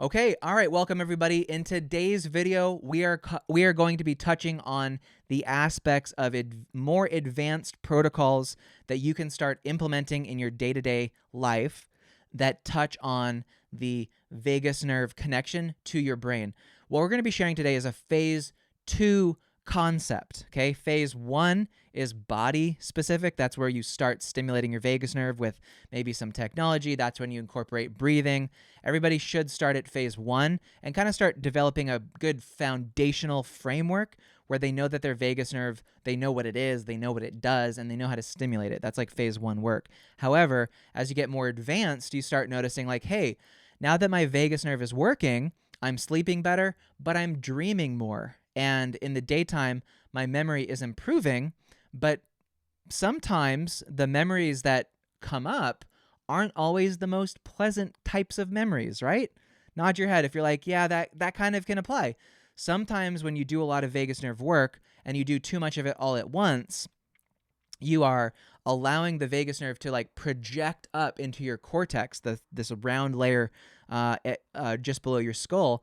Okay, all right, welcome everybody. In today's video, we are going to be touching on the aspects of more advanced protocols that you can start implementing in your day-to-day life that touch on the vagus nerve connection to your brain. What we're going to be sharing today is a phase 2 concept, okay? Phase 1 is body specific. That's where you start stimulating your vagus nerve with maybe some technology. That's when you incorporate breathing. Everybody should start at phase 1 and kind of start developing a good foundational framework where they know that their vagus nerve, they know what it is, they know what it does, and they know how to stimulate it. That's like phase 1 work. However, as you get more advanced, you start noticing like, hey, now that my vagus nerve is working, I'm sleeping better, but I'm dreaming more. And in the daytime, my memory is improving, but sometimes the memories that come up aren't always the most pleasant types of memories, right? Nod your head if you're like, yeah, that kind of can apply. Sometimes when you do a lot of vagus nerve work and you do too much of it all at once, you are allowing the vagus nerve to like project up into your cortex, this round layer just below your skull,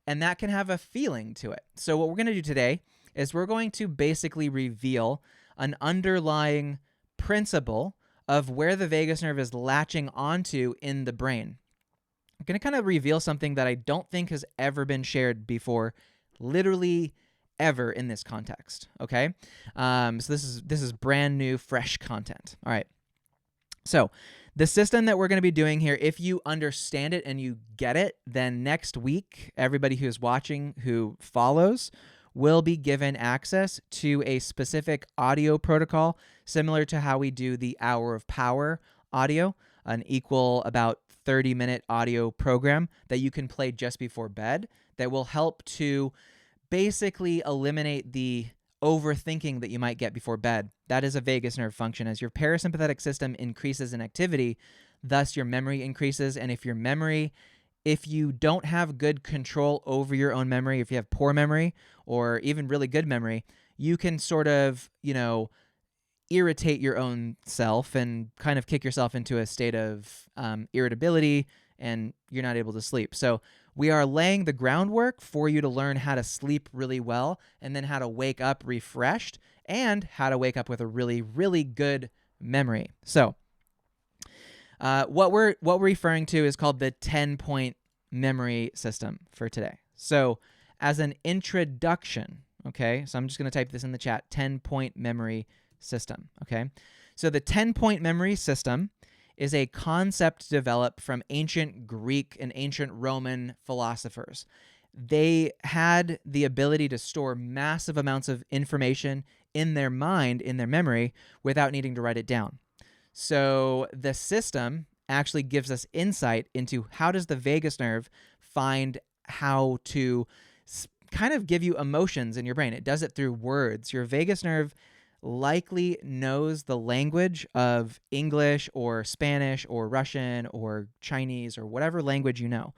and that can have a feeling to it. So what we're going to do today is we're going to basically reveal an underlying principle of where the vagus nerve is latching onto in the brain. I'm going to kind of reveal something that I don't think has ever been shared before, literally ever in this context, okay? So this is brand new, fresh content. All right. So the system that we're going to be doing here, if you understand it and you get it, then next week, everybody who's watching, who follows, will be given access to a specific audio protocol similar to how we do the Hour of Power audio, an equal about 30-minute audio program that you can play just before bed that will help to basically eliminate the overthinking that you might get before bed. That is a vagus nerve function. As your parasympathetic system increases in activity, thus your memory increases. And if you don't have good control over your own memory, if you have poor memory or even really good memory, you can sort of, irritate your own self and kind of kick yourself into a state of irritability, and you're not able to sleep. So we are laying the groundwork for you to learn how to sleep really well, and then how to wake up refreshed, and how to wake up with a really, really good memory. So what we're referring to is called the 10-point memory system for today. So as an introduction, okay, so I'm just going to type this in the chat, 10-point memory system, okay? So the 10-point memory system is a concept developed from ancient Greek and ancient Roman philosophers. They had the ability to store massive amounts of information in their mind, in their memory, without needing to write it down. So the system actually gives us insight into how does the vagus nerve find how to kind of give you emotions in your brain. It does it through words. Your vagus nerve likely knows the language of English or Spanish or Russian or Chinese or whatever language you know.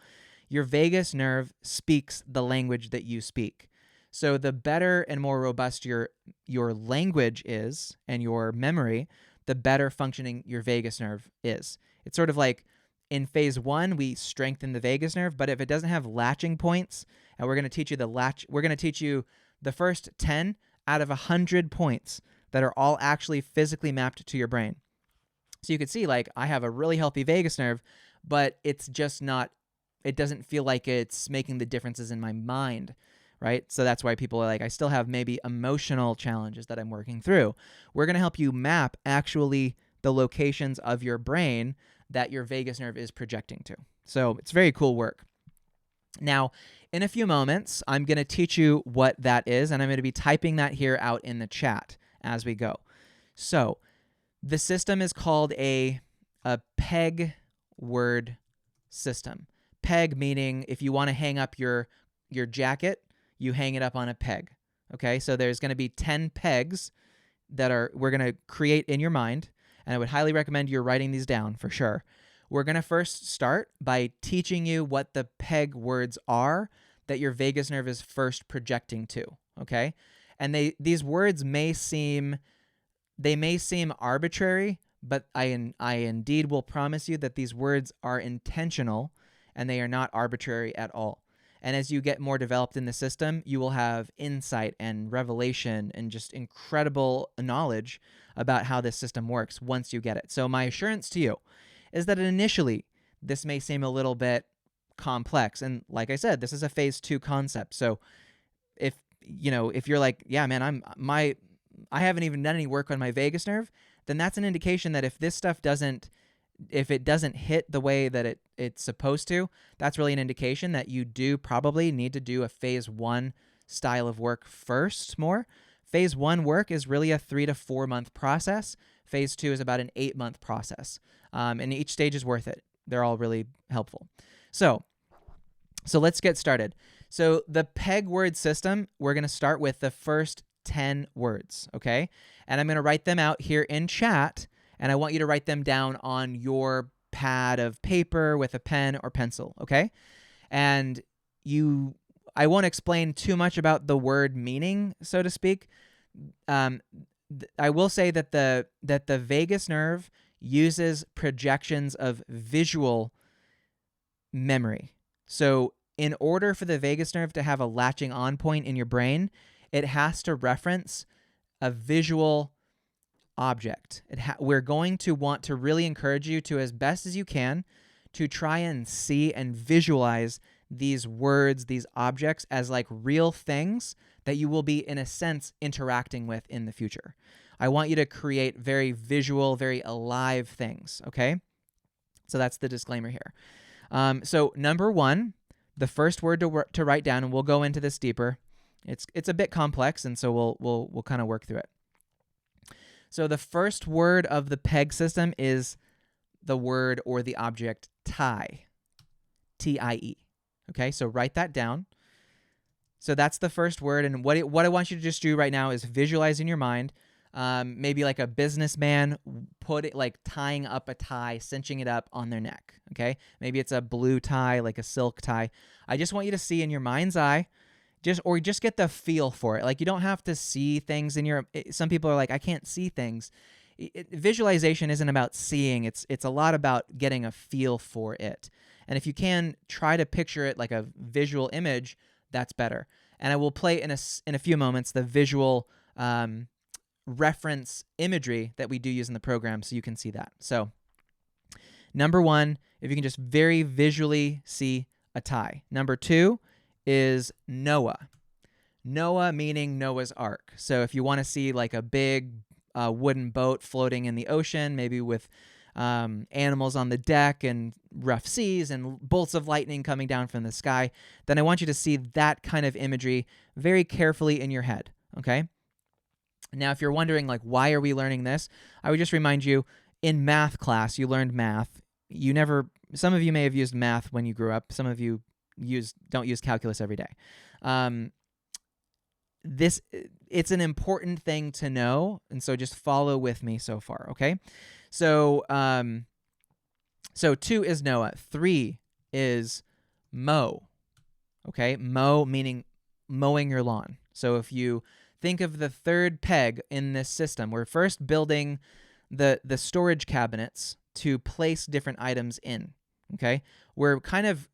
Your vagus nerve speaks the language that you speak. So the better and more robust your language is and your memory, the better functioning your vagus nerve is. It's sort of like in phase 1, we strengthen the vagus nerve, but if it doesn't have latching points, and we're going to teach you the first 10 out of 100 points that are all actually physically mapped to your brain. So you could see, like, I have a really healthy vagus nerve, but it's just not, it doesn't feel like it's making the differences in my mind, right? So that's why people are like, I still have maybe emotional challenges that I'm working through. We're going to help you map actually the locations of your brain that your vagus nerve is projecting to. So it's very cool work. Now, in a few moments, I'm going to teach you what that is, and I'm going to be typing that here out in the chat as we go. So the system is called a peg word system. Peg meaning if you want to hang up your jacket, you hang it up on a peg. Okay, so there's going to be 10 pegs that we're going to create in your mind, and I would highly recommend you're writing these down for sure. We're going to first start by teaching you what the peg words are that your vagus nerve is first projecting to, okay? And these words may seem arbitrary, but I indeed will promise you that these words are intentional and they are not arbitrary at all. And as you get more developed in the system, you will have insight and revelation and just incredible knowledge about how this system works once you get it. So my assurance to you is that initially this may seem a little bit complex. And like I said, this is a phase 2 concept. So if you're like, yeah, man, I haven't even done any work on my vagus nerve, then that's an indication that if it doesn't hit the way that it's supposed to, that's really an indication that you do probably need to do a phase 1 style of work first more. Phase 1 work is really a 3 to 4 month process. Phase 2 is about an 8-month process. And each stage is worth it. They're all really helpful. So let's get started. So the PEG word system, we're going to start with the first 10 words, okay? And I'm going to write them out here in chat, and I want you to write them down on your pad of paper with a pen or pencil, okay? And I won't explain too much about the word meaning, so to speak. I will say that the vagus nerve uses projections of visual memory. So in order for the vagus nerve to have a latching on point in your brain, it has to reference a visual object. We're going to want to really encourage you to, as best as you can, to try and see and visualize these words, these objects as like real things that you will be, in a sense, interacting with in the future. I want you to create very visual, very alive things, okay? So that's the disclaimer here. So number 1, the first word to write down, and we'll go into this deeper. It's a bit complex, and so we'll kind of work through it. So the first word of the PEG system is the word or the object tie, T-I-E. Okay, so write that down. So that's the first word, and what I want you to just do right now is visualize in your mind, maybe like a businessman tying up a tie, cinching it up on their neck, okay? Maybe it's a blue tie, like a silk tie. I just want you to see in your mind's eye, just get the feel for it. Like, you don't have to see things some people are like, I can't see things. Visualization isn't about seeing. It's a lot about getting a feel for it. And if you can try to picture it like a visual image, that's better. And I will play in a few moments the visual reference imagery that we do use in the program so you can see that. So number 1, if you can just very visually see a tie. Number 2 is Noah. Noah meaning Noah's Ark. So if you want to see like a big wooden boat floating in the ocean, maybe with animals on the deck and rough seas and bolts of lightning coming down from the sky, then I want you to see that kind of imagery very carefully in your head, okay? Now, if you're wondering, like, why are we learning this? I would just remind you, in math class, you learned math. Some of you may have used math when you grew up. Some of you don't use calculus every day. It's an important thing to know, and so just follow with me so far, okay? So 2 is Noah. 3 is mow, okay? Mow meaning mowing your lawn. So if you think of the third PEG in this system, we're first building the storage cabinets to place different items in, okay? We're kind of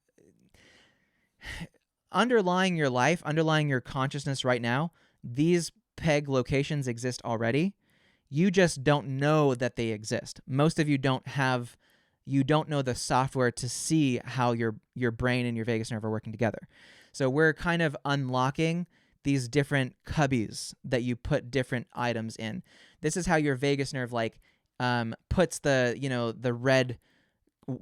underlying your life, underlying your consciousness right now. These PEG locations exist already. You just don't know that they exist. Most of you don't know the software to see how your brain and your vagus nerve are working together. So we're kind of unlocking these different cubbies that you put different items in. This is how your vagus nerve puts the red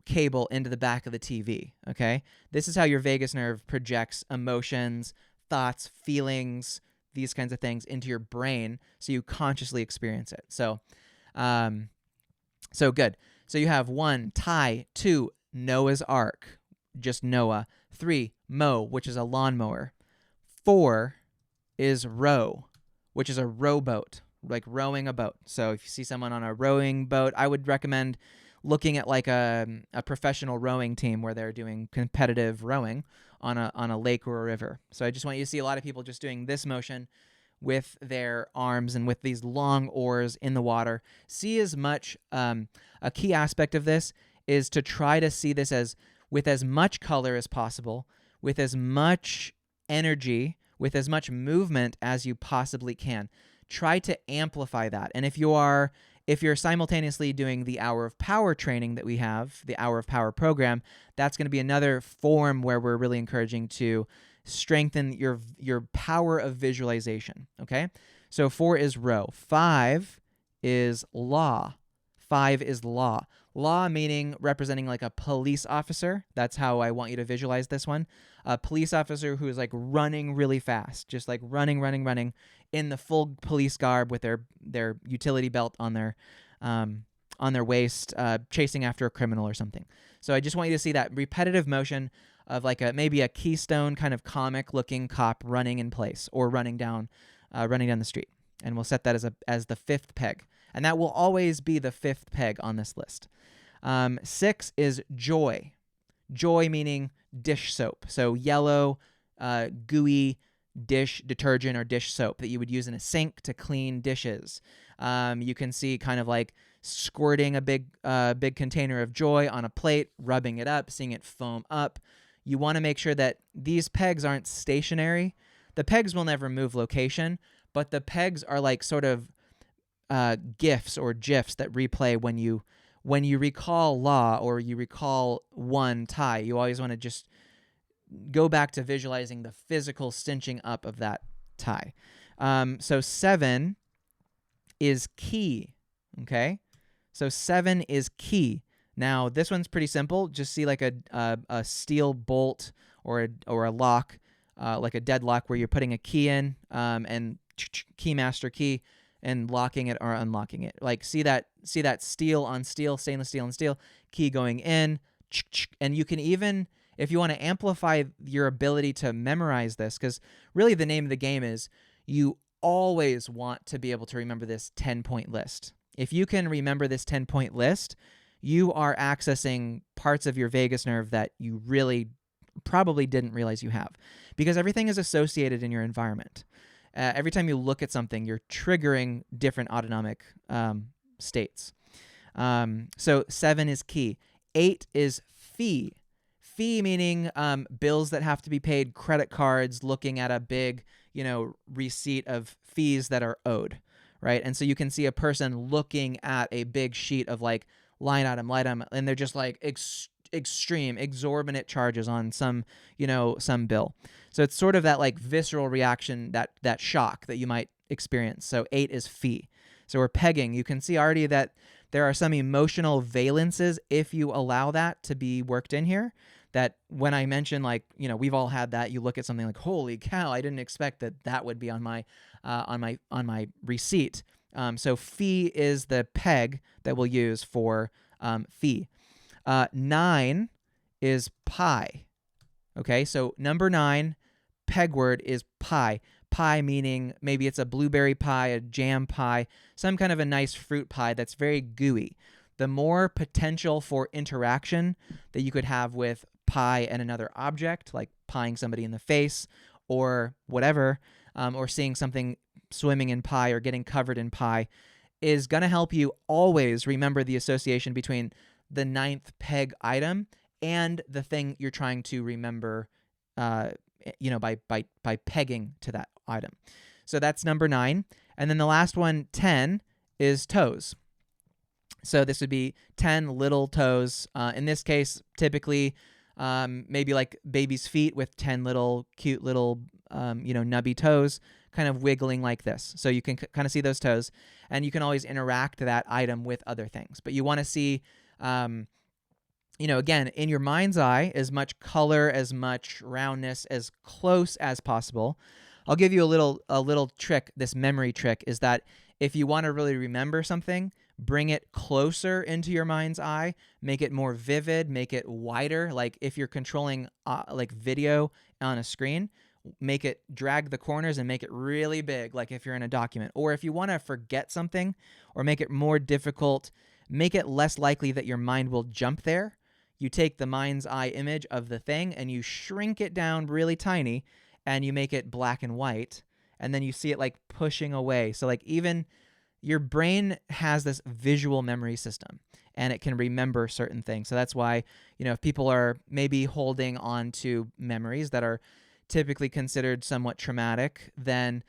cable into the back of the TV, okay? This is how your vagus nerve projects emotions, thoughts, feelings, these kinds of things into your brain so you consciously experience it. So good. So you have 1, tie. 2, Noah's Ark, just Noah. 3, mow, which is a lawnmower. 4 is row, which is a rowboat, like rowing a boat. So if you see someone on a rowing boat, I would recommend looking at like a professional rowing team where they're doing competitive rowing on a lake or a river. So I just want you to see a lot of people just doing this motion with their arms and with these long oars in the water. See as much, a key aspect of this is to try to see this as with as much color as possible, with as much energy, with as much movement as you possibly can. Try to amplify that. And if you're simultaneously doing the Hour of Power training that we have, the Hour of Power program, that's going to be another form where we're really encouraging to strengthen your power of visualization, okay? So 4 is row. 5 is law. 5 is law. Law meaning representing like a police officer. That's how I want you to visualize this one. A police officer who is like running really fast, just like running in the full police garb with their utility belt on their waist, chasing after a criminal or something. So I just want you to see that repetitive motion of like maybe a Keystone kind of comic looking cop running in place or running down the street. And we'll set that as the 5th peg. And that will always be the 5th peg on this list. 6 is joy. Joy meaning dish soap. So yellow, gooey dish detergent or dish soap that you would use in a sink to clean dishes. You can see kind of like squirting a big container of joy on a plate, rubbing it up, seeing it foam up. You want to make sure that these pegs aren't stationary. The pegs will never move location, but the pegs are like sort of GIFs or GIFs that replay when you recall law or you recall one tie. You always want to just go back to visualizing the physical cinching up of that tie. So 7 is key, okay? So 7 is key. Now, this one's pretty simple. Just see like a steel bolt or a lock, like a deadlock where you're putting a key in and key master key and locking it or unlocking it. Like see that steel on steel, stainless steel on steel, key going in, and you can even, if you want to amplify your ability to memorize this, because really the name of the game is you always want to be able to remember this 10-point list. If you can remember this 10-point list, you are accessing parts of your vagus nerve that you really probably didn't realize you have, because everything is associated in your environment. Every time you look at something, you're triggering different autonomic states. So 7 is key. 8 is fee. Fee meaning bills that have to be paid, credit cards, looking at a big, receipt of fees that are owed, right? And so you can see a person looking at a big sheet of like line item, and they're just like extreme, exorbitant charges on some bill. So it's sort of that like visceral reaction, that shock that you might experience. So 8 is fee. So we're pegging. You can see already that there are some emotional valences if you allow that to be worked in here. That when I mention like, we've all had that, you look at something like, holy cow, I didn't expect that would be on my receipt. So fee is the peg that we'll use for fee. 9 is pie. Okay, so number 9, peg word is pie. Pie meaning maybe it's a blueberry pie, a jam pie, some kind of a nice fruit pie that's very gooey. The more potential for interaction that you could have with pie and another object, like pieing somebody in the face or whatever, or seeing something swimming in pie or getting covered in pie, is going to help you always remember the association between the 9th peg item and the thing you're trying to remember, by pegging to that item. So that's number 9. And then the last one, 10, is toes. So this would be 10 little toes. In this case, typically, maybe like baby's feet with 10 little cute little, nubby toes, kind of wiggling like this. So you can kind of see those toes, and you can always interact that item with other things. But you want to see, again, in your mind's eye, as much color, as much roundness, as close as possible. I'll give you a little trick. This memory trick is that if you want to really remember something, bring it closer into your mind's eye, make it more vivid, make it wider. Like if you're controlling like video on a screen, drag the corners and make it really big, like if you're in a document. Or if you want to forget something or make it more difficult, make it less likely that your mind will jump there. You take the mind's eye image of the thing and you shrink it down really tiny and you make it black and white, and then you see it like pushing away. So like even your brain has this visual memory system, and it can remember certain things. So that's why, if people are maybe holding on to memories that are typically considered somewhat traumatic, then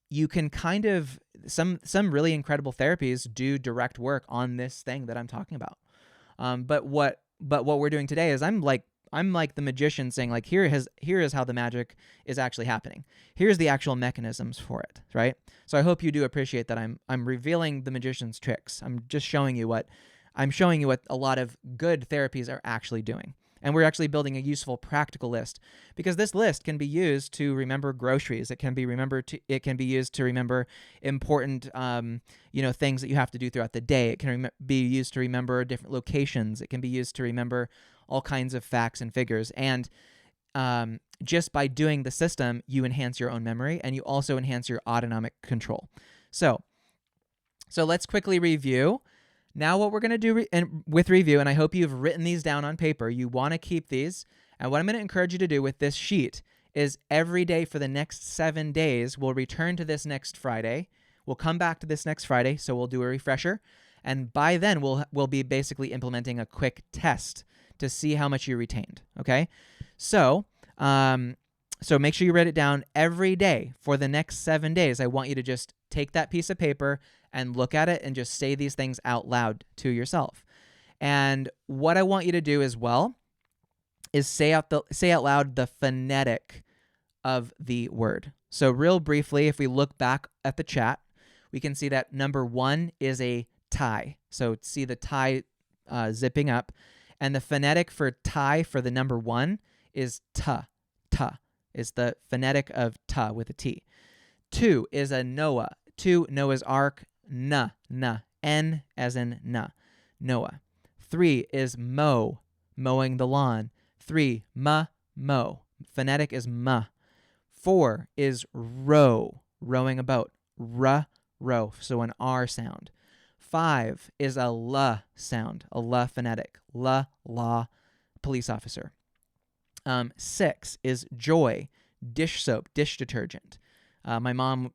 you can kind of, some really incredible therapies do direct work on this thing that I'm talking about. But what we're doing today is I'm like the magician saying, like, here is how the magic is actually happening. Here's the actual mechanisms for it, right? So I hope you do appreciate that I'm revealing the magician's tricks. I'm just showing you what a lot of good therapies are actually doing. And we're actually building a useful practical list, because this list can be used to remember groceries. It can be used to remember important things that you have to do throughout the day. It can be used to remember different locations. It can be used to remember all kinds of facts and figures. And just by doing the system, you enhance your own memory, and you also enhance your autonomic control. So let's quickly review. Now what we're going to do with review, and I hope you've written these down on paper. You want to keep these. And what I'm going to encourage you to do with this sheet is every day for the next 7 days, we'll return to this next Friday. We'll come back to this next Friday, so we'll do a refresher. And by then, we'll be basically implementing a quick test to see how much you retained, okay? So make sure you write it down every day for the next 7 days. I want you to just take that piece of paper and look at it and just say these things out loud to yourself. And what I want you to do as well is say out loud the phonetic of the word. So real briefly, if we look back at the chat, we can see that number 1 is a tie. So see the tie zipping up. And the phonetic for tie for the number 1 is ta. Ta is the phonetic of ta with a T. 2 is a Noah. 2, Noah's Ark. Na. N as in na. Noah. 3 is mow. Mowing the lawn. 3, mow. Phonetic is ma. 4 is row. Rowing a boat. Row. So an R sound. 5 is a la sound. A la phonetic. La, police officer. 6 is joy. Dish soap. Dish detergent. My mom,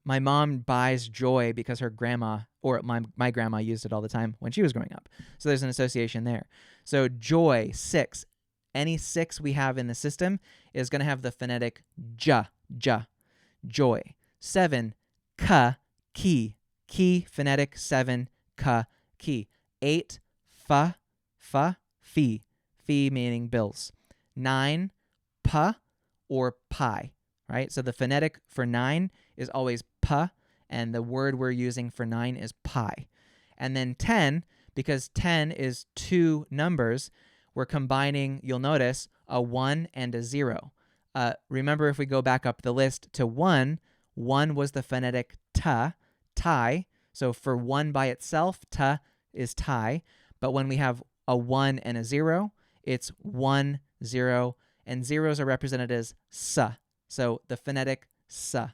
my mom buys Joy because her grandma, or my grandma used it all the time when she was growing up. So there's an association there. So Joy, 6. Any 6 we have in the system is going to have the phonetic ja. Joy. 7, key. Key, phonetic 7, key. 8, fee. Fee meaning bills. 9, or pie. Right? So the phonetic for 9 is always pa, and the word we're using for 9 is pie. And then 10, because 10 is 2 numbers, we're combining, you'll notice, a 1 and a 0. Remember, if we go back up the list to 1 was the phonetic ta, tie. So for 1 by itself, ta is tie. But when we have a 1 and a 0, it's 1, 0, and zeros are represented as sa. So the phonetic sa.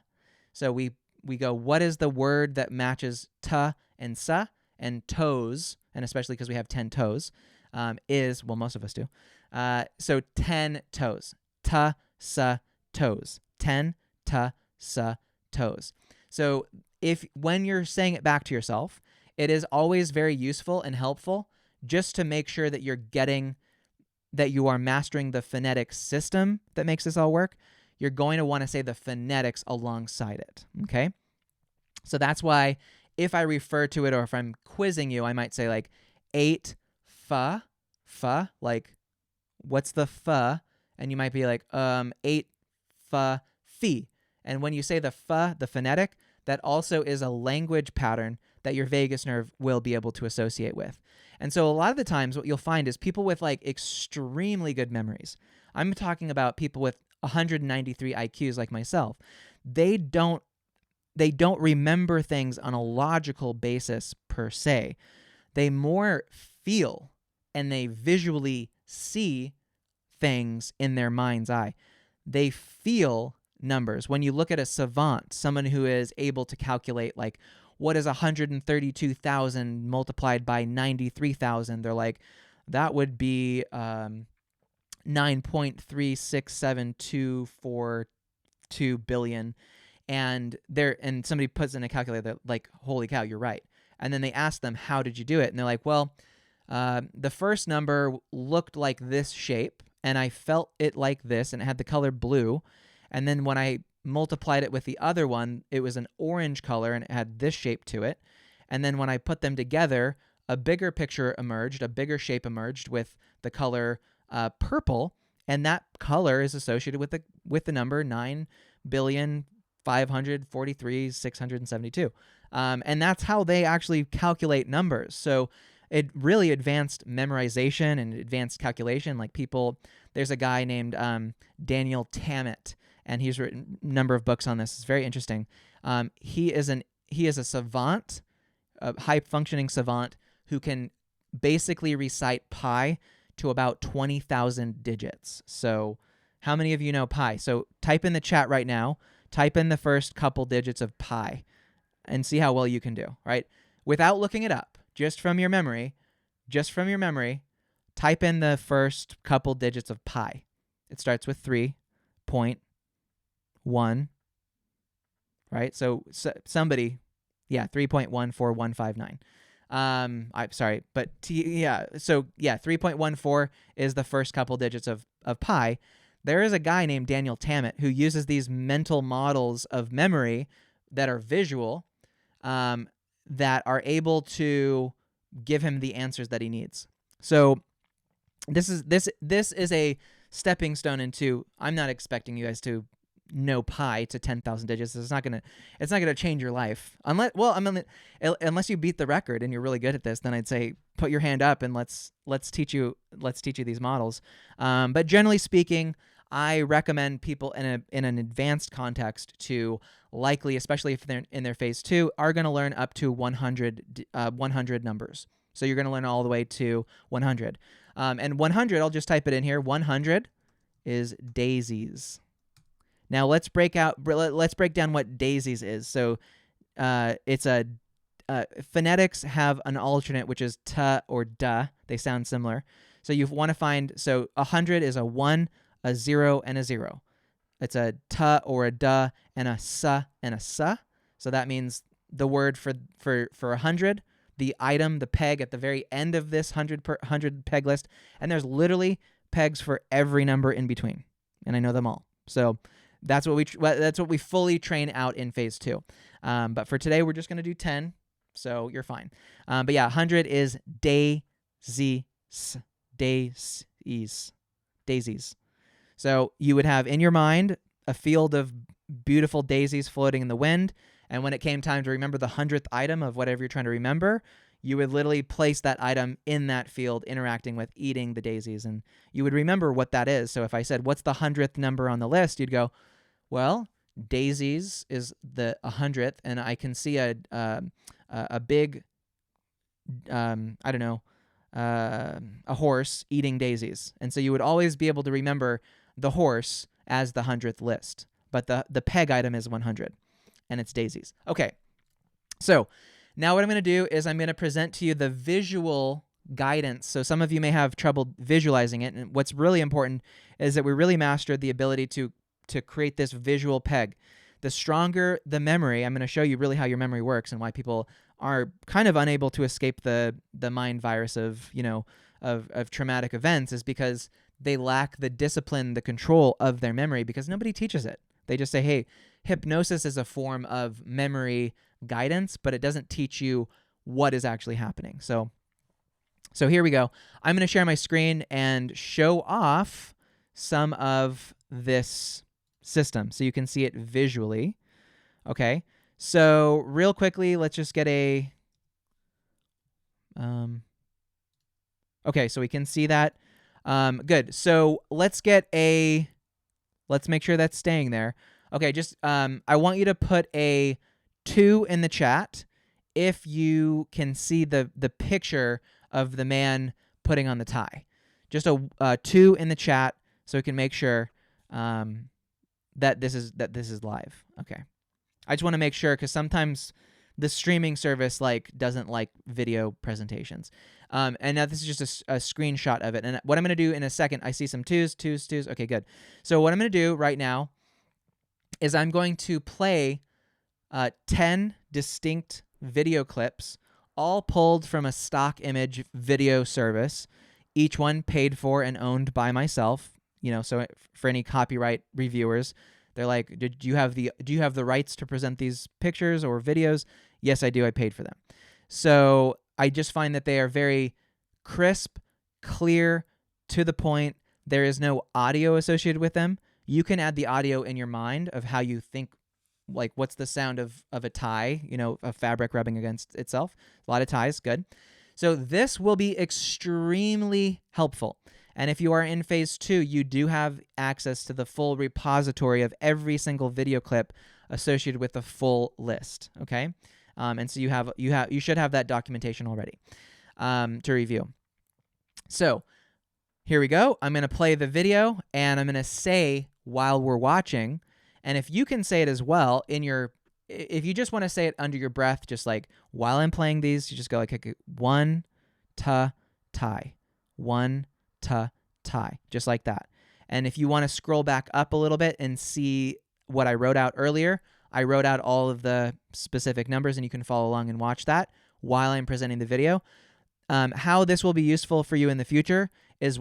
So we go, what is the word that matches ta and sa? And toes, and especially because we have 10 toes, is, well, most of us do. So 10 toes. Ta, sa, toes. 10, ta, sa, toes. So when you're saying it back to yourself, it is always very useful and helpful just to make sure that that you are mastering the phonetic system that makes this all work. You're going to want to say the phonetics alongside it, okay? So that's why if I refer to it, or if I'm quizzing you, I might say like 8 fa, like what's the fa? And you might be like 8 fa fee. And when you say the fa, the phonetic, that also is a language pattern that your vagus nerve will be able to associate with. And so a lot of the times what you'll find is people with like extremely good memories. I'm talking about people with 193 IQs like myself. They don't remember things on a logical basis per se. They more feel and they visually see things in their mind's eye. They feel numbers. When you look at a savant, someone who is able to calculate like what is 132,000 multiplied by 93,000, they're like, that would be 9.367242 billion. And somebody puts in a calculator, like, holy cow, you're right. And then they ask them, how did you do it? And they're like, well, The first number looked like this shape, and I felt it like this, and it had the color blue. And then when I multiplied it with the other one, it was an orange color, and it had this shape to it. And then when I put them together, a bigger picture emerged, a bigger shape emerged with the color purple, and that color is associated with the number 9,543,672. And that's how they actually calculate numbers. So it really advanced memorization and advanced calculation. Like there's a guy named Daniel Tammet, and he's written a number of books on this. It's very interesting. He is a savant, a high-functioning savant who can basically recite pi to about 20,000 digits. So how many of you know pi? So type in the chat right now, type in the first couple digits of pi and see how well you can do, right? Without looking it up, just from your memory, type in the first couple digits of pi. It starts with 3.1, right? So somebody, 3.14159. I'm sorry, but so 3.14 is the first couple digits of pi. There is a guy named Daniel Tammet who uses these mental models of memory that are visual, that are able to give him the answers that he needs. So this is a stepping stone into. I'm not expecting you guys to know pi to 10,000 digits. It's not gonna change your life unless you beat the record and you're really good at this. Then I'd say put your hand up and let's teach you these models. But generally speaking, I recommend people in an advanced context to likely, especially if they're in their phase 2, are going to learn up to 100 numbers. So you're going to learn all the way to 100. And 100, I'll just type it in here. 100 is Daisies. Now let's break down what Daisies is. So it's phonetics have an alternate, which is t or duh. They sound similar. So you want to find, 100 is a 1, a 0, and a 0. It's a t or a duh and a s and a s. So that means the word for 100, the item, the peg at the very end of this 100 peg list. And there's literally pegs for every number in between. And I know them all. So that's what we fully train out in phase 2. But for today, we're just going to do 10, so you're fine. But 100 is daisies. So you would have in your mind a field of beautiful daisies floating in the wind, and when it came time to remember the 100th item of whatever you're trying to remember, you would literally place that item in that field, interacting with, eating the daisies, and you would remember what that is. So if I said, what's the 100th number on the list, you'd go, well, daisies is the 100th, and I can see a big, a horse eating daisies. And so you would always be able to remember the horse as the 100th list, but the peg item is 100, and it's daisies. Okay, so now what I'm going to do is I'm going to present to you the visual guidance. So some of you may have trouble visualizing it, and what's really important is that we really mastered the ability to create this visual peg. The stronger the memory, I'm going to show you really how your memory works and why people are kind of unable to escape the mind virus of traumatic events, is because they lack the discipline, the control of their memory, because nobody teaches it. They just say, hey, hypnosis is a form of memory guidance, but it doesn't teach you what is actually happening. So here we go. I'm going to share my screen and show off some of this system so you can see it visually. Okay, so real quickly, let's just get a okay, so we can see that. Good. So let's make sure that's staying there. Okay, just I want you to put a 2 in the chat if you can see the picture of the man putting on the tie. Just a 2 in the chat so we can make sure that this is live. Okay, I just want to make sure, because sometimes the streaming service doesn't like video presentations. And now this is just a screenshot of it. And what I'm going to do in a second, I see some twos. Okay, good. So what I'm going to do right now is I'm going to play 10 distinct video clips, all pulled from a stock image video service, each one paid for and owned by myself. So for any copyright reviewers, they're like, do you have the rights to present these pictures or videos? Yes, I do. I paid for them. So I just find that they are very crisp, clear, to the point. There is no audio associated with them. You can add the audio in your mind of how you think, like what's the sound of a tie, a fabric rubbing against itself. A lot of ties, good. So this will be extremely helpful. And if you are in phase 2, you do have access to the full repository of every single video clip associated with the full list, okay? And so you should have that documentation already to review. So here we go. I'm going to play the video, and I'm going to say while we're watching, and if you can say it as well if you just want to say it under your breath, just like while I'm playing these, you just go like 1 ta tie, 1 ta tie, just like that. And if you want to scroll back up a little bit and see what I wrote out earlier, I wrote out all of the specific numbers, and you can follow along and watch that while I'm presenting the video. How this will be useful for you in the future is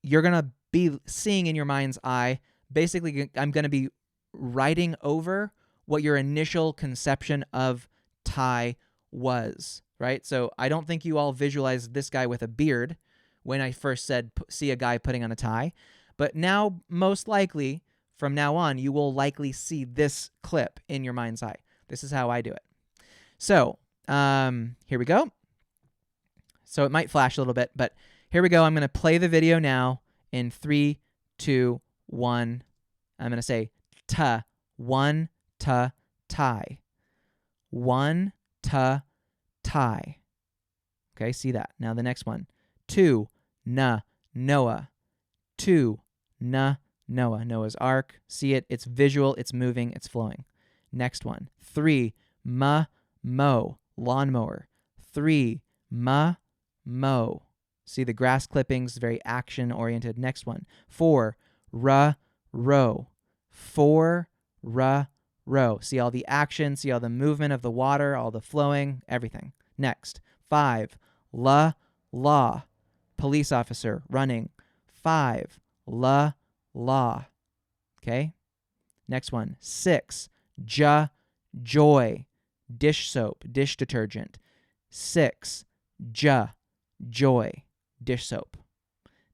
you're going to be seeing in your mind's eye, basically I'm going to be writing over what your initial conception of tie was, right? So I don't think you all visualized this guy with a beard when I first said see a guy putting on a tie. But now, most likely, from now on, you will likely see this clip in your mind's eye. This is how I do it. So here we go. So it might flash a little bit, but here we go. I'm going to play the video now in 3, 2, 1. I'm going to say ta, 1 ta tie, 1 ta tie. Okay, see that. Now the next one. 2 na Noah, 2 na Noah. Noah's Ark. See it? It's visual. It's moving. It's flowing. Next one. 3 ma mow, lawnmower. 3 ma mow. See the grass clippings, very action oriented. Next one. 4 ra row, 4 ra row. See all the action, see all the movement of the water, all the flowing, everything. Next. 5 la law, police officer running. 5 la law. Okay. Next one. 6 ja joy, dish soap, dish detergent. 6 ja joy, dish soap.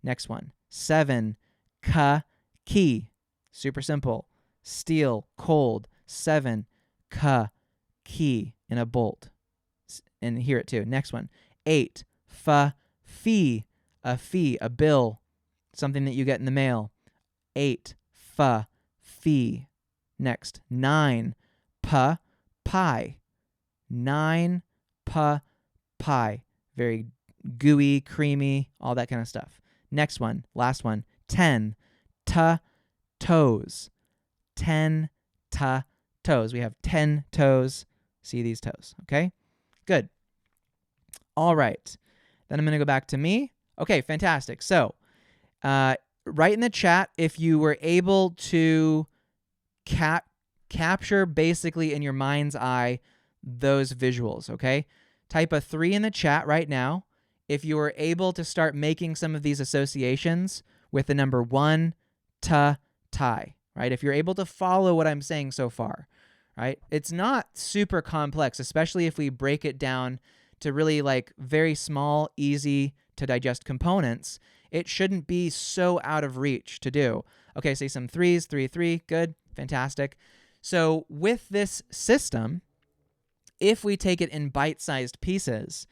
Next one. 7 ka key, super simple, steel, cold. 7 ka key in a bolt. And hear it too. Next one. 8 fa fee, a bill, something that you get in the mail. 8 fa fee. Next. 9 pa pie, 9 pa pie. Very gooey, creamy, all that kind of stuff. Next one, last one. 10 ta toes, 10 ta toes. We have 10 toes. See these toes, okay? Good. All right. Then I'm going to go back to me. Okay, fantastic. So write in the chat if you were able to capture basically in your mind's eye those visuals, okay? Type a 3 in the chat right now if you were able to start making some of these associations with the number 1 ta tie, right? If you're able to follow what I'm saying so far, right? It's not super complex, especially if we break it down to really like very small, easy to digest components. It shouldn't be so out of reach to do. Okay, say some 3s, 3, 3, good, fantastic. So with this system, if we take it in bite-sized pieces,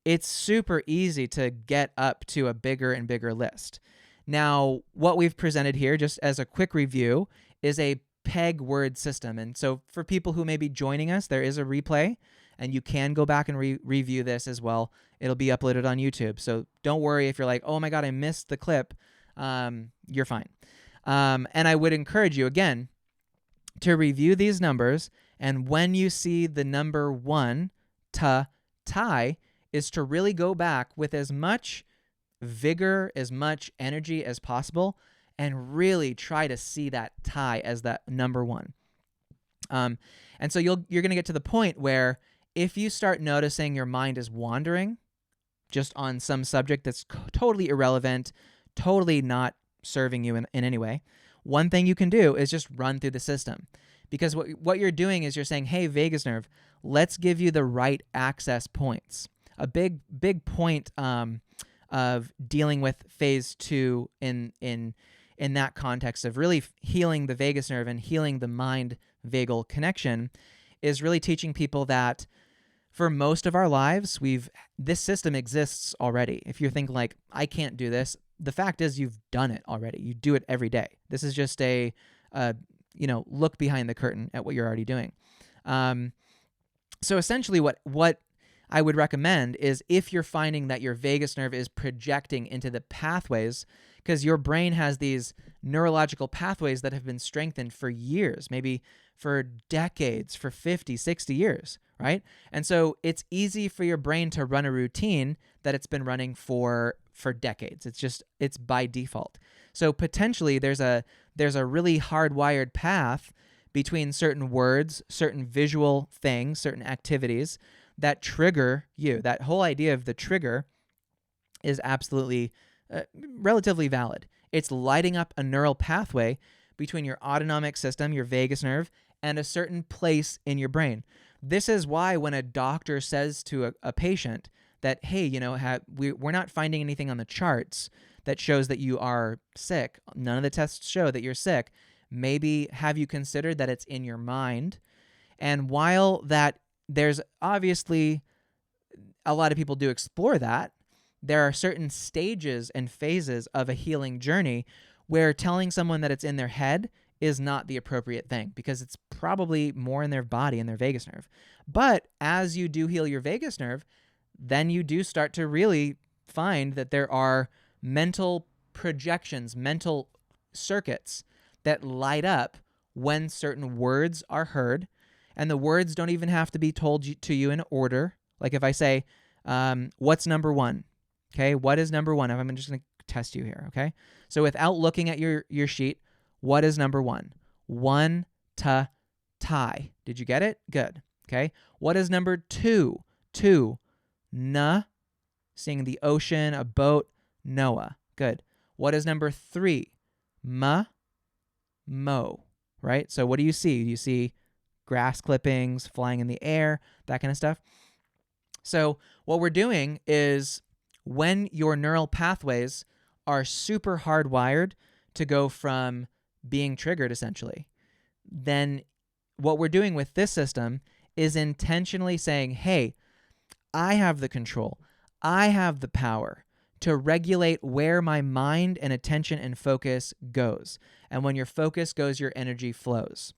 it's super easy to get up to a bigger and bigger list. Now, what we've presented here, just as a quick review, is a peg word system. And so for people who may be joining us, there is a replay, and you can go back and review this as well. It'll be uploaded on YouTube. So don't worry if you're like, oh my God, I missed the clip. You're fine. And I would encourage you, again, to review these numbers. And when you see the number 1 ta tie, is to really go back with as much vigor, as much energy as possible, and really try to see that tie as that number 1. And so you're going to get to the point where if you start noticing your mind is wandering just on some subject that's totally irrelevant, totally not serving you in any way, one thing you can do is just run through the system. Because what you're doing is you're saying, hey, vagus nerve, let's give you the right access points. A big point of dealing with phase 2 in that context of really healing the vagus nerve and healing the mind-vagal connection is really teaching people that for most of our lives, this system exists already. If you're thinking like, I can't do this, the fact is you've done it already. You do it every day. This is just a look behind the curtain at what you're already doing. So essentially what I would recommend is if you're finding that your vagus nerve is projecting into the pathways, because your brain has these neurological pathways that have been strengthened for years, maybe for decades, for 50, 60 years, right? And so it's easy for your brain to run a routine that it's been running for decades. It's by default. So potentially there's a really hardwired path between certain words, certain visual things, certain activities that trigger you. That whole idea of the trigger is absolutely relatively valid. It's lighting up a neural pathway between your autonomic system, your vagus nerve, and a certain place in your brain. This is why when a doctor says to a patient that, hey, we're not finding anything on the charts that shows that you are sick, none of the tests show that you're sick, maybe have you considered that it's in your mind? And while that there's obviously a lot of people do explore that, there are certain stages and phases of a healing journey where telling someone that it's in their head is not the appropriate thing because it's probably more in their body, in their vagus nerve. But as you do heal your vagus nerve, then you do start to really find that there are mental projections, mental circuits that light up when certain words are heard. And the words don't even have to be told to you in order. Like if I say, what's number one? Okay, what is number one? I'm just going to test you here, okay? So without looking at your sheet, what is number one? One, ta, tie. Did you get it? Good. Okay. What is number two? Two, na, seeing the ocean, a boat, Noah. Good. What is number three? Ma, mo, right? So what do you see? You see grass clippings flying in the air, that kind of stuff. So what we're doing is when your neural pathways are super hardwired to go from being triggered, essentially, then what we're doing with this system is intentionally saying, hey, I have the control. I have the power to regulate where my mind and attention and focus goes. And when your focus goes, your energy flows.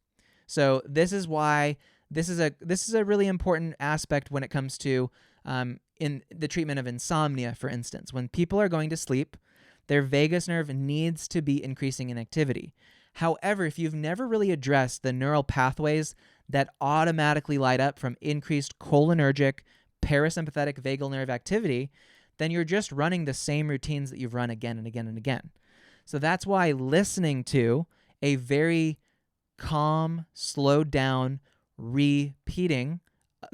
So this is why this is a really important aspect when it comes to in the treatment of insomnia, for instance. When people are going to sleep, their vagus nerve needs to be increasing in activity. However, if you've never really addressed the neural pathways that automatically light up from increased cholinergic, parasympathetic vagal nerve activity, then you're just running the same routines that you've run again and again and again. So that's why listening to a very calm, slowed down, repeating,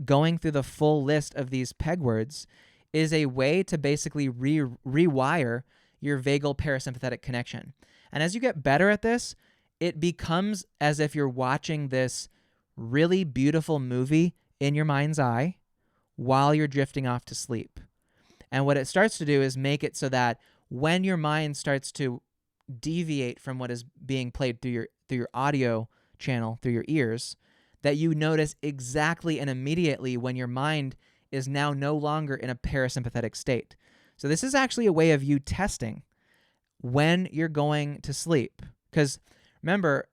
going through the full list of these peg words is a way to basically rewire your vagal parasympathetic connection. And as you get better at this, it becomes as if you're watching this really beautiful movie in your mind's eye while you're drifting off to sleep. And what it starts to do is make it so that when your mind starts to deviate from what is being played through your audio channel, through your ears, that you notice exactly and immediately when your mind is now no longer in a parasympathetic state. So this is actually a way of you testing when you're going to sleep. Because remember,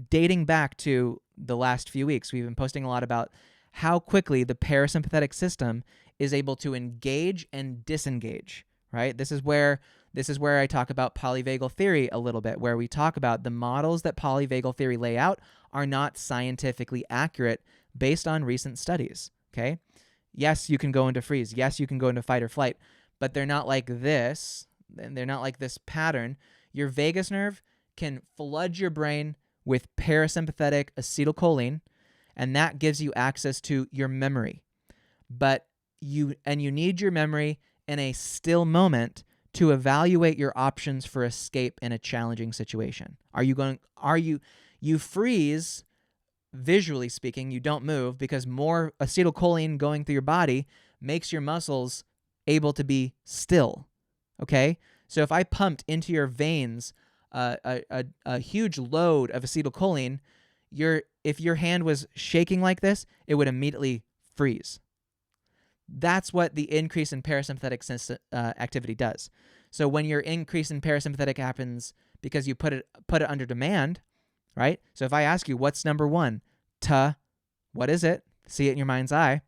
dating back to the last few weeks, we've been posting a lot about how quickly the parasympathetic system is able to engage and disengage, right? This is where I talk about polyvagal theory a little bit, where we talk about the models that polyvagal theory lay out are not scientifically accurate based on recent studies, okay? Yes, you can go into freeze. Yes, you can go into fight or flight, but they're not like this. They're not like this pattern. Your vagus nerve can flood your brain with parasympathetic acetylcholine, and that gives you access to your memory. but you need your memory in a still moment to evaluate your options for escape in a challenging situation. You freeze, visually speaking, you don't move because more acetylcholine going through your body makes your muscles able to be still, okay? So if I pumped into your veins a huge load of acetylcholine, if your hand was shaking like this, it would immediately freeze. That's what the increase in parasympathetic activity does. So when your increase in parasympathetic happens because you put it under demand, right? So if I ask you, what's number one? What is it? See it in your mind's eye.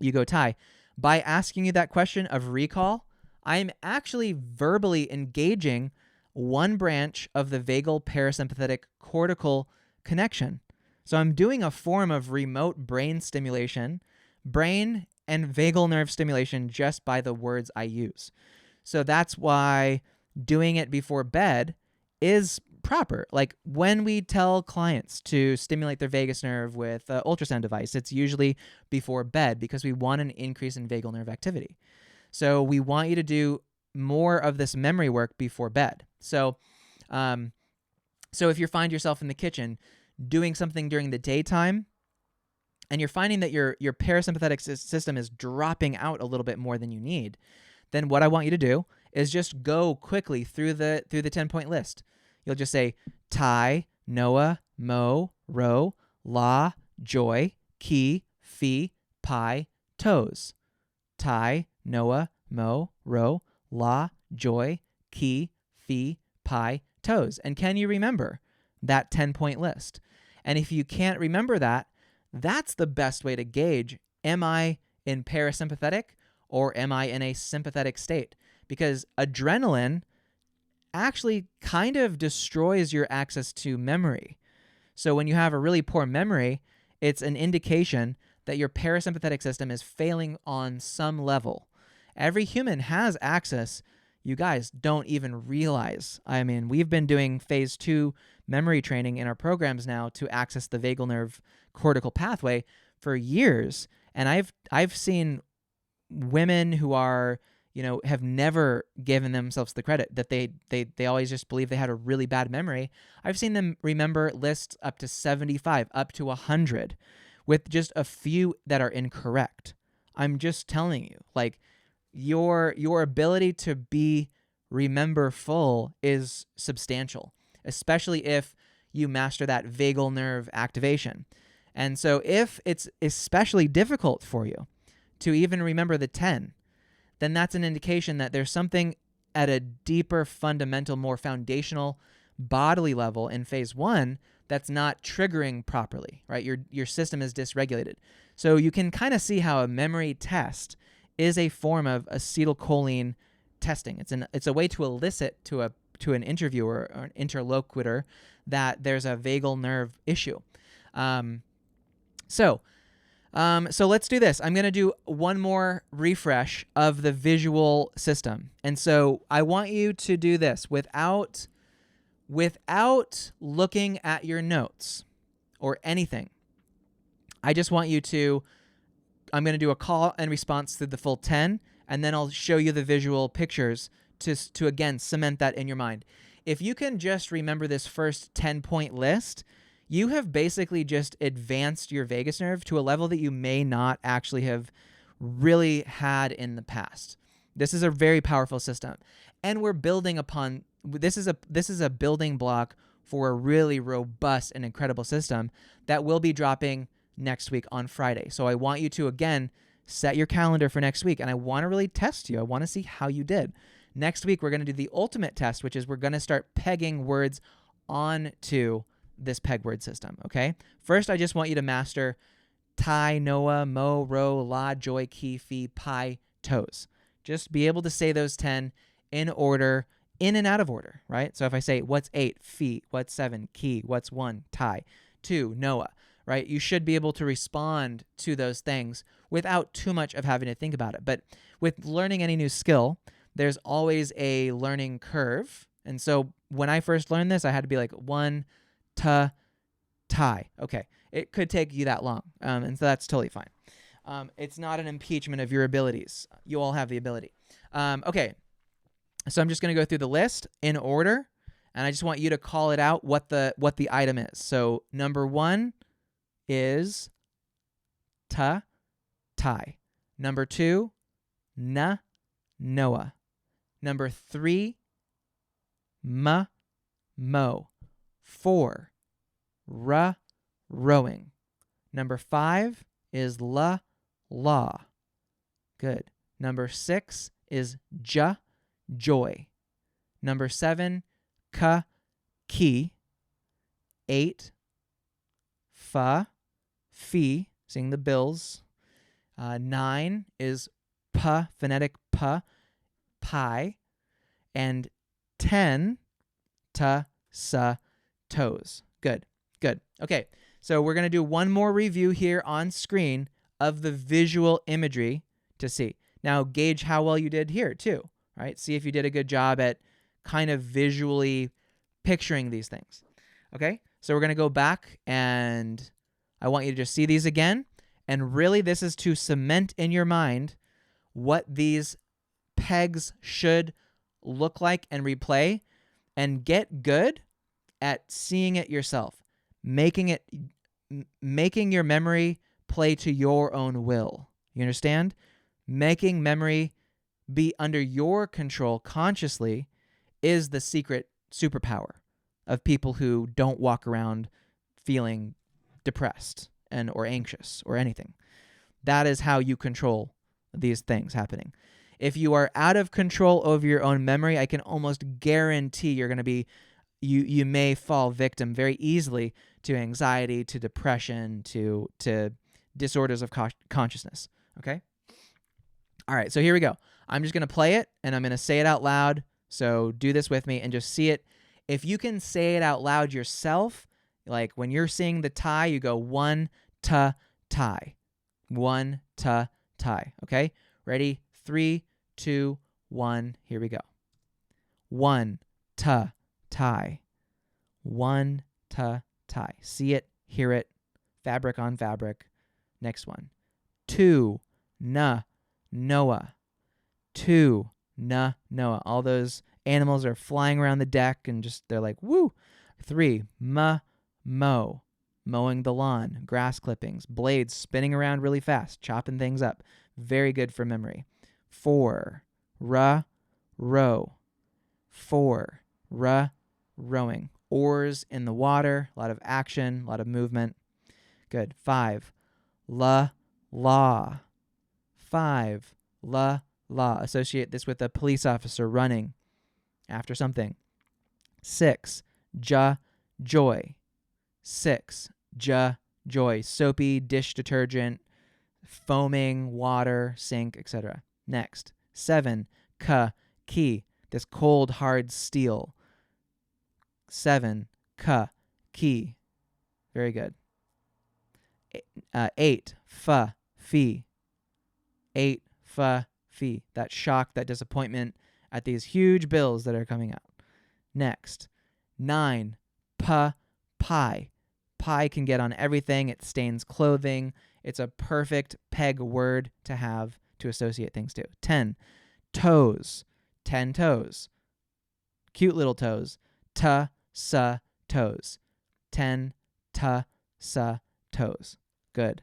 You go tie. By asking you that question of recall, I'm actually verbally engaging one branch of the vagal parasympathetic cortical connection. So I'm doing a form of remote brain stimulation, brain and vagal nerve stimulation just by the words I use. So that's why doing it before bed is proper. Like when we tell clients to stimulate their vagus nerve with an ultrasound device, it's usually before bed because we want an increase in vagal nerve activity. So we want you to do more of this memory work before bed. So if you find yourself in the kitchen doing something during the daytime and you're finding that your parasympathetic system is dropping out a little bit more than you need, then what I want you to do is just go quickly through the 10-point list. You'll just say tie, Noah, mo, ro, la, joy, ki, fi, pi, toes. Tie, Noah, mo, ro, la, joy, ki, fi, pi, toes. And can you remember that 10-point list? And if you can't remember that, that's the best way to gauge, am I in parasympathetic or am I in a sympathetic state? Because adrenaline actually kind of destroys your access to memory. So when you have a really poor memory, it's an indication that your parasympathetic system is failing on some level. Every human has access. You guys don't even realize. I mean, we've been doing phase 2 memory training in our programs now to access the vagal nerve cortical pathway for years. And I've seen women who are, have never given themselves the credit that they always just believe they had a really bad memory. I've seen them remember lists up to 75, up to 100 with just a few that are incorrect. I'm just telling you, like, your ability to remember full is substantial, especially if you master that vagal nerve activation. And so if it's especially difficult for you to even remember the 10, then that's an indication that there's something at a deeper, fundamental, more foundational bodily level in phase 1 that's not triggering properly, right? Your system is dysregulated. So you can kind of see how a memory test is a form of acetylcholine testing. It's a way to elicit to an interviewer or an interlocutor that there's a vagal nerve issue. So let's do this. I'm going to do one more refresh of the visual system. And so I want you to do this without looking at your notes or anything. I just want you to, I'm going to do a call and response through the full 10, and then I'll show you the visual pictures to again cement that in your mind. If you can just remember this first 10-point list, you have basically just advanced your vagus nerve to a level that you may not actually have really had in the past. This is a very powerful system, and we're building upon this is a building block for a really robust and incredible system that will be dropping next week on Friday. So I want you to again set your calendar for next week, and I want to really test you. I want to see how you did. Next week we're going to do the ultimate test, which is we're going to start pegging words onto this peg word system, okay? First, I just want you to master tie, Noah, mo, ro, la, joy, ki, fi, pi, toes. Just be able to say those 10 in order, in and out of order, right? So if I say, what's 8, fi, what's 7, ki, what's 1, tie, 2, Noah, right? You should be able to respond to those things without too much of having to think about it. But with learning any new skill, there's always a learning curve. And so when I first learned this, I had to be like 1, tie. Okay, it could take you that long, and so that's totally fine. It's not an impeachment of your abilities. You all have the ability. Okay, so I'm just going to go through the list in order, and I just want you to call it out what the item is. So number 1 is ta, tie. Number 2, na, Noah. Number 3, ma, mo. 4, ra, rowing. Number 5 is la, law. Good. Number 6 is ja, joy. Number 7, ka, key. 8, fa, fee, sing the bills. 9 is pa, phonetic pa, pie. And 10, ta, sa, toes. Good, good. Okay, so we're going to do one more review here on screen of the visual imagery to see. Now, gauge how well you did here too, right? See if you did a good job at kind of visually picturing these things. Okay, so we're going to go back, and I want you to just see these again. And really, this is to cement in your mind what these pegs should look like and replay, and get good at seeing it yourself, making your memory play to your own will. You understand? Making memory be under your control consciously is the secret superpower of people who don't walk around feeling depressed or anxious or anything. That is how you control these things happening. If you are out of control over your own memory, I can almost guarantee you're going to be, you may fall victim very easily to anxiety, to depression, to disorders of consciousness. Okay? All right, so here we go. I'm just going to play it, and I'm going to say it out loud. So do this with me and just see it. If you can say it out loud yourself, like when you're seeing the tie, you go 1 ta tie. 1 ta tie. Okay? Ready? 3, 2, 1. Here we go. 1 ta tie. 1 ta tie. See it, hear it. Fabric on fabric. Next one. 2 na Noah. 2 na Noah. All those animals are flying around the deck and just they're like woo. 3 ma mow. Mowing the lawn, grass clippings, blades spinning around really fast, chopping things up. Very good for memory. 4 ra row. 4 ra rowing. Oars in the water, a lot of action, a lot of movement. Good. 5 la law. 5 la law. Associate this with a police officer running after something. 6 ja joy. 6 ja joy. Soapy dish detergent, foaming water, sink, etc. Next. 7 ka key. This cold hard steel. 7 ka key. Very good. 8 fa fee. 8 fa fee. That shock, that disappointment at these huge bills that are coming out. Next. 9 pa pie. Pie can get on everything. It stains clothing. It's a perfect peg word to have to associate things to. 10 toes. 10 toes. Cute little toes. Ta sa toes. 10 ta sa toes. Good.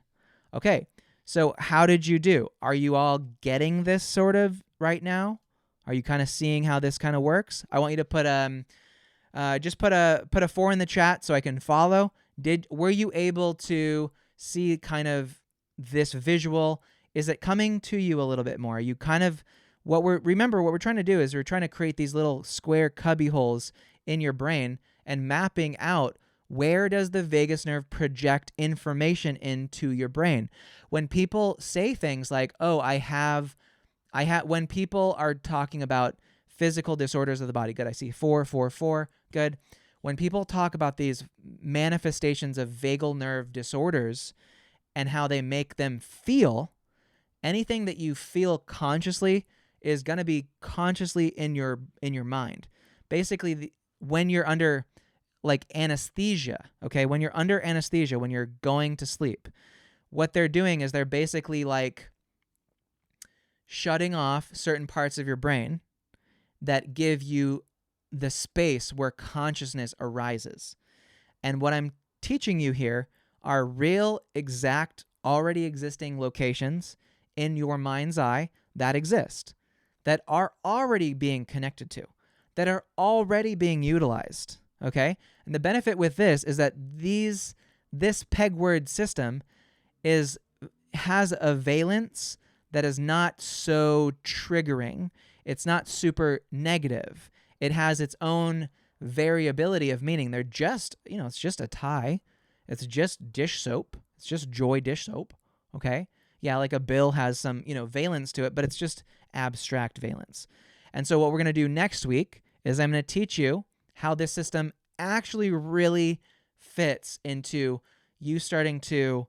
Okay. So how did you do? Are you all getting this sort of right now? Are you kind of seeing how this kind of works? I want you to put just put a 4 in the chat so I can follow. Were you able to see kind of this visual? Is it coming to you a little bit more? Are you kind of remember what we're trying to do is we're trying to create these little square cubby holes in your brain and mapping out where does the vagus nerve project information into your brain. When people say things like, "Oh, I have," when people are talking about physical disorders of the body, good. I see 4, 4, 4. Good. When people talk about these manifestations of vagal nerve disorders and how they make them feel, anything that you feel consciously is going to be consciously in your mind. Basically, when you're under like anesthesia, okay? When you're under anesthesia, when you're going to sleep, what they're doing is they're basically like shutting off certain parts of your brain that give you the space where consciousness arises. And what I'm teaching you here are real, exact, already existing locations in your mind's eye that exist, that are already being connected to, that are already being utilized, okay? And the benefit with this is that this pegword system has a valence that is not so triggering. It's not super negative. It has its own variability of meaning. They're just, it's just a tie. It's just dish soap. It's just Joy dish soap, okay? Yeah, like a bill has some, valence to it, but it's just abstract valence. And so what we're going to do next week is I'm going to teach you how this system actually really fits into you starting to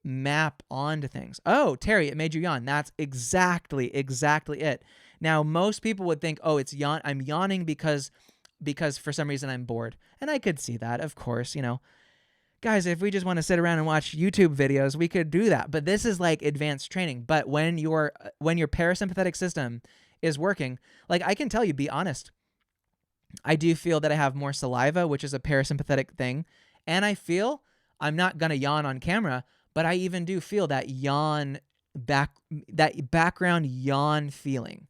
map onto things. Oh, Terry, it made you yawn. That's exactly it. Now, most people would think, oh, I'm yawning because for some reason I'm bored. And I could see that, of course, Guys, if we just want to sit around and watch YouTube videos, we could do that. But this is like advanced training. But when your parasympathetic system is working, like I can tell you, be honest, I do feel that I have more saliva, which is a parasympathetic thing. And I feel I'm not going to yawn on camera, but I even do feel that that background yawn feeling.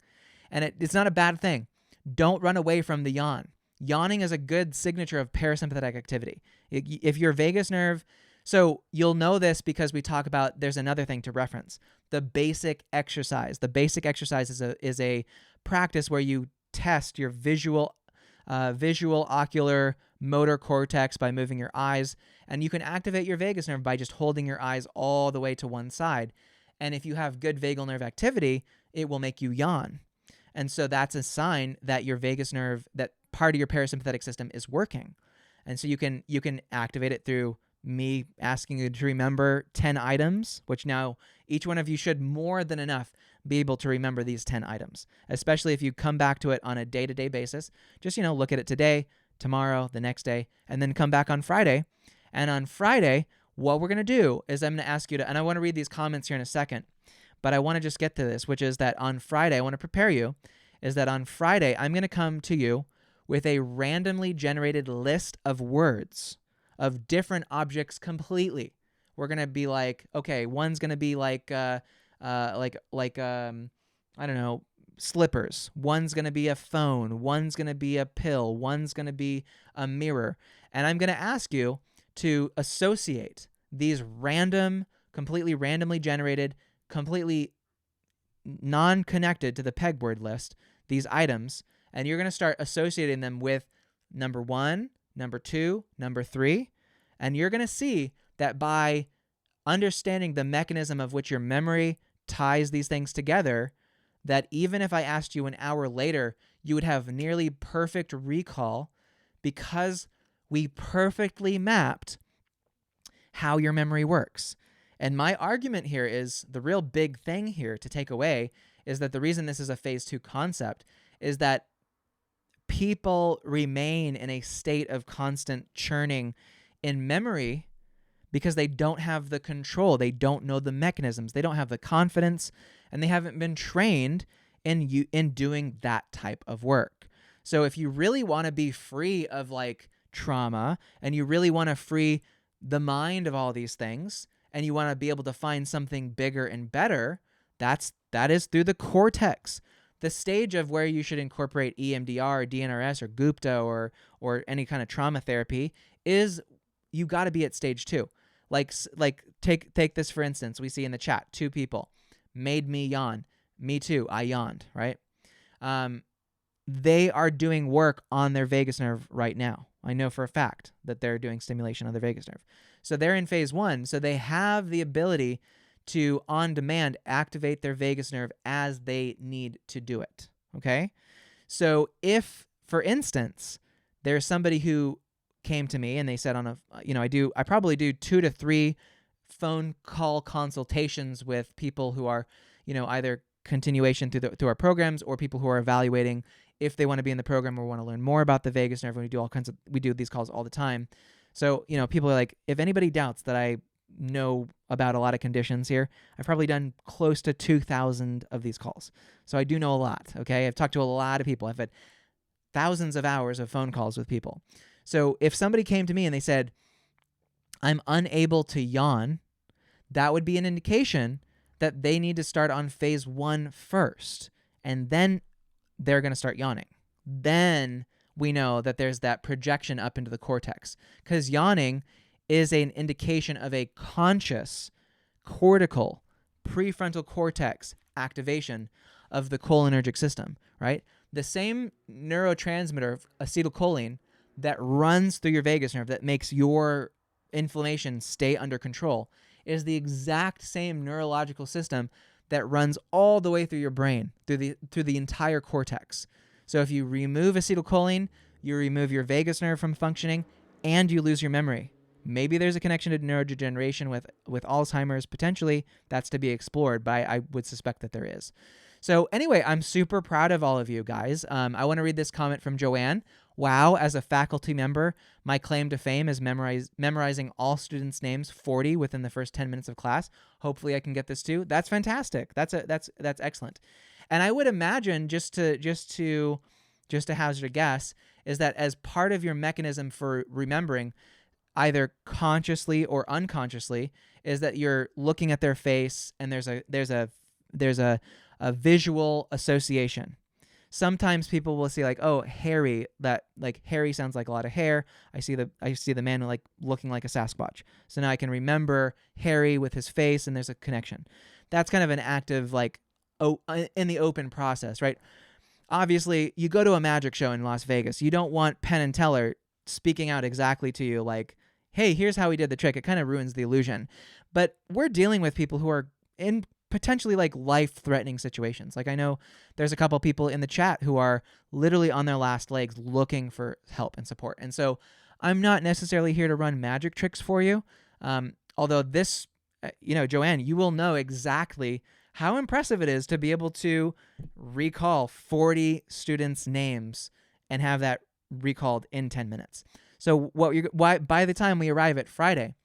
And it's not a bad thing. Don't run away from the yawn. Yawning is a good signature of parasympathetic activity. If your vagus nerve, so you'll know this because we talk about, there's another thing to reference, the basic exercise. The basic exercise is a practice where you test your visual, ocular, motor cortex by moving your eyes, and you can activate your vagus nerve by just holding your eyes all the way to one side. And if you have good vagal nerve activity, it will make you yawn. And so that's a sign that your vagus nerve, that part of your parasympathetic system is working. And so you can activate it through me asking you to remember 10 items, which now each one of you should more than enough be able to remember these 10 items, especially if you come back to it on a day-to-day basis. Just, look at it today, tomorrow, the next day, and then come back on Friday. And on Friday, what we're going to do is I'm going to ask you to, and I want to read these comments here in a second, but I want to just get to this, which is that on Friday, I want to prepare you, is that on Friday, I'm going to come to you with a randomly generated list of words of different objects completely. We're going to be like, okay, one's going to be like I don't know, slippers. One's going to be a phone. One's going to be a pill. One's going to be a mirror. And I'm going to ask you to associate these completely randomly generated, completely non-connected to the pegboard list, these items, and you're going to start associating them with number 1, number 2, number 3, and you're going to see that by understanding the mechanism of which your memory ties these things together, that even if I asked you an hour later, you would have nearly perfect recall because we perfectly mapped how your memory works. And my argument here is, the real big thing here to take away is that the reason this is a phase 2 concept is that people remain in a state of constant churning in memory because they don't have the control. They don't know the mechanisms. They don't have the confidence, and they haven't been trained in doing that type of work. So if you really want to be free of like trauma, and you really want to free the mind of all these things, and you want to be able to find something bigger and better, that is through the cortex. The stage of where you should incorporate EMDR or DNRS or Gupta or any kind of trauma therapy is you got to be at stage 2. Like take this for instance. We see in the chat 2 people made me yawn. Me too. I yawned. Right. They are doing work on their vagus nerve right now. I know for a fact that they're doing stimulation of their vagus nerve. So they're in phase 1. So they have the ability to, on demand, activate their vagus nerve as they need to do it, okay? So if, for instance, there's somebody who came to me and they said I probably do 2 to 3 phone call consultations with people who are, either continuation through our programs or people who are evaluating if they want to be in the program or want to learn more about the vagus nerve. We do these calls all the time. So, people are like, if anybody doubts that know about a lot of conditions here. I've probably done close to 2,000 of these calls. So I do know a lot, okay? I've talked to a lot of people. I've had thousands of hours of phone calls with people. So if somebody came to me and they said, I'm unable to yawn, that would be an indication that they need to start on phase 1 first, and then they're going to start yawning. Then we know that there's that projection up into the cortex, because yawning is an indication of a conscious cortical prefrontal cortex activation of the cholinergic system, right? The same neurotransmitter, acetylcholine, that runs through your vagus nerve that makes your inflammation stay under control is the exact same neurological system that runs all the way through your brain, through the entire cortex. So if you remove acetylcholine, you remove your vagus nerve from functioning, and you lose your memory. Maybe there's a connection to neurodegeneration with Alzheimer's, potentially. That's to be explored, but I would suspect that there is. So anyway, I'm super proud of all of you guys. I want to read this comment from Joanne. Wow, as a faculty member, my claim to fame is memorizing all students' names 40 within the first 10 minutes of class. Hopefully I can get this too. That's fantastic. That's excellent. And I would imagine, just to hazard a guess, is that as part of your mechanism for remembering, either consciously or unconsciously, is that you're looking at their face and there's a visual association. Sometimes people will see like, oh, hairy, that like hairy sounds like a lot of hair. I see the man like looking like a Sasquatch. So now I can remember hairy with his face, and there's a connection. That's kind of an active, like, in the open process, right? Obviously, you go to a magic show in Las Vegas. You don't want Penn and Teller speaking out exactly to you like, hey, here's how we did the trick. It kind of ruins the illusion. But we're dealing with people who are in potentially like life-threatening situations. Like I know there's a couple people in the chat who are literally on their last legs looking for help and support. And so I'm not necessarily here to run magic tricks for you. Although this, Joanne, you will know exactly how impressive it is to be able to recall 40 students' names and have that recalled in 10 minutes. So by the time we arrive at Friday,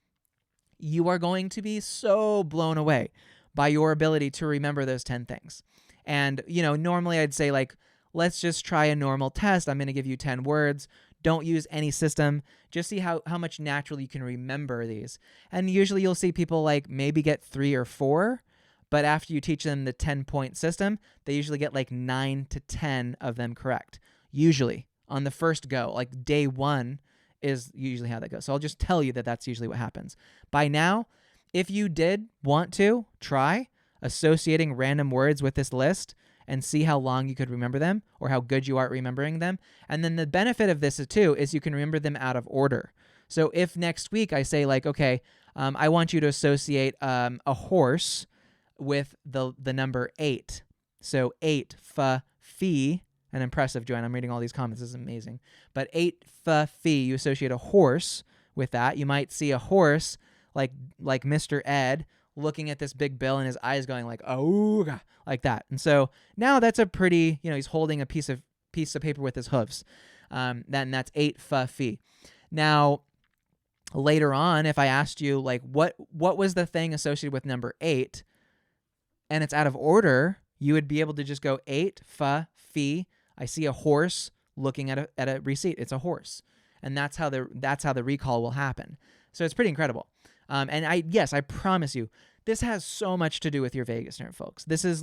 you are going to be so blown away by your ability to remember those 10 things. And, normally I'd say like, let's just try a normal test. I'm going to give you 10 words. Don't use any system. Just see how much naturally you can remember these. And usually you'll see people like maybe get 3 or 4, but after you teach them the 10-point system, they usually get like 9 to 10 of them correct. Usually on the first go, like day 1 is usually how that goes. So I'll just tell you that that's usually what happens. By now, if you did want to try associating random words with this list and see how long you could remember them or how good you are at remembering them. And then the benefit of this too is you can remember them out of order. So if next week I say like, okay, I want you to associate a horse with the number 8. So 8, fee, and impressive, Joanne. I'm reading all these comments. This is amazing. But 8, fee, you associate a horse with that. You might see a horse like Mr. Ed looking at this big bill and his eyes going like, oh, like that. And so now that's a pretty, he's holding a piece of paper with his hooves. Then that's 8, fee. Now, later on, if I asked you like, what was the thing associated with number 8, and it's out of order, you would be able to just go 8, fee. I see a horse looking at a receipt. It's a horse. And that's how the recall will happen. So it's pretty incredible. And I promise you, this has so much to do with your vagus nerve, folks. This is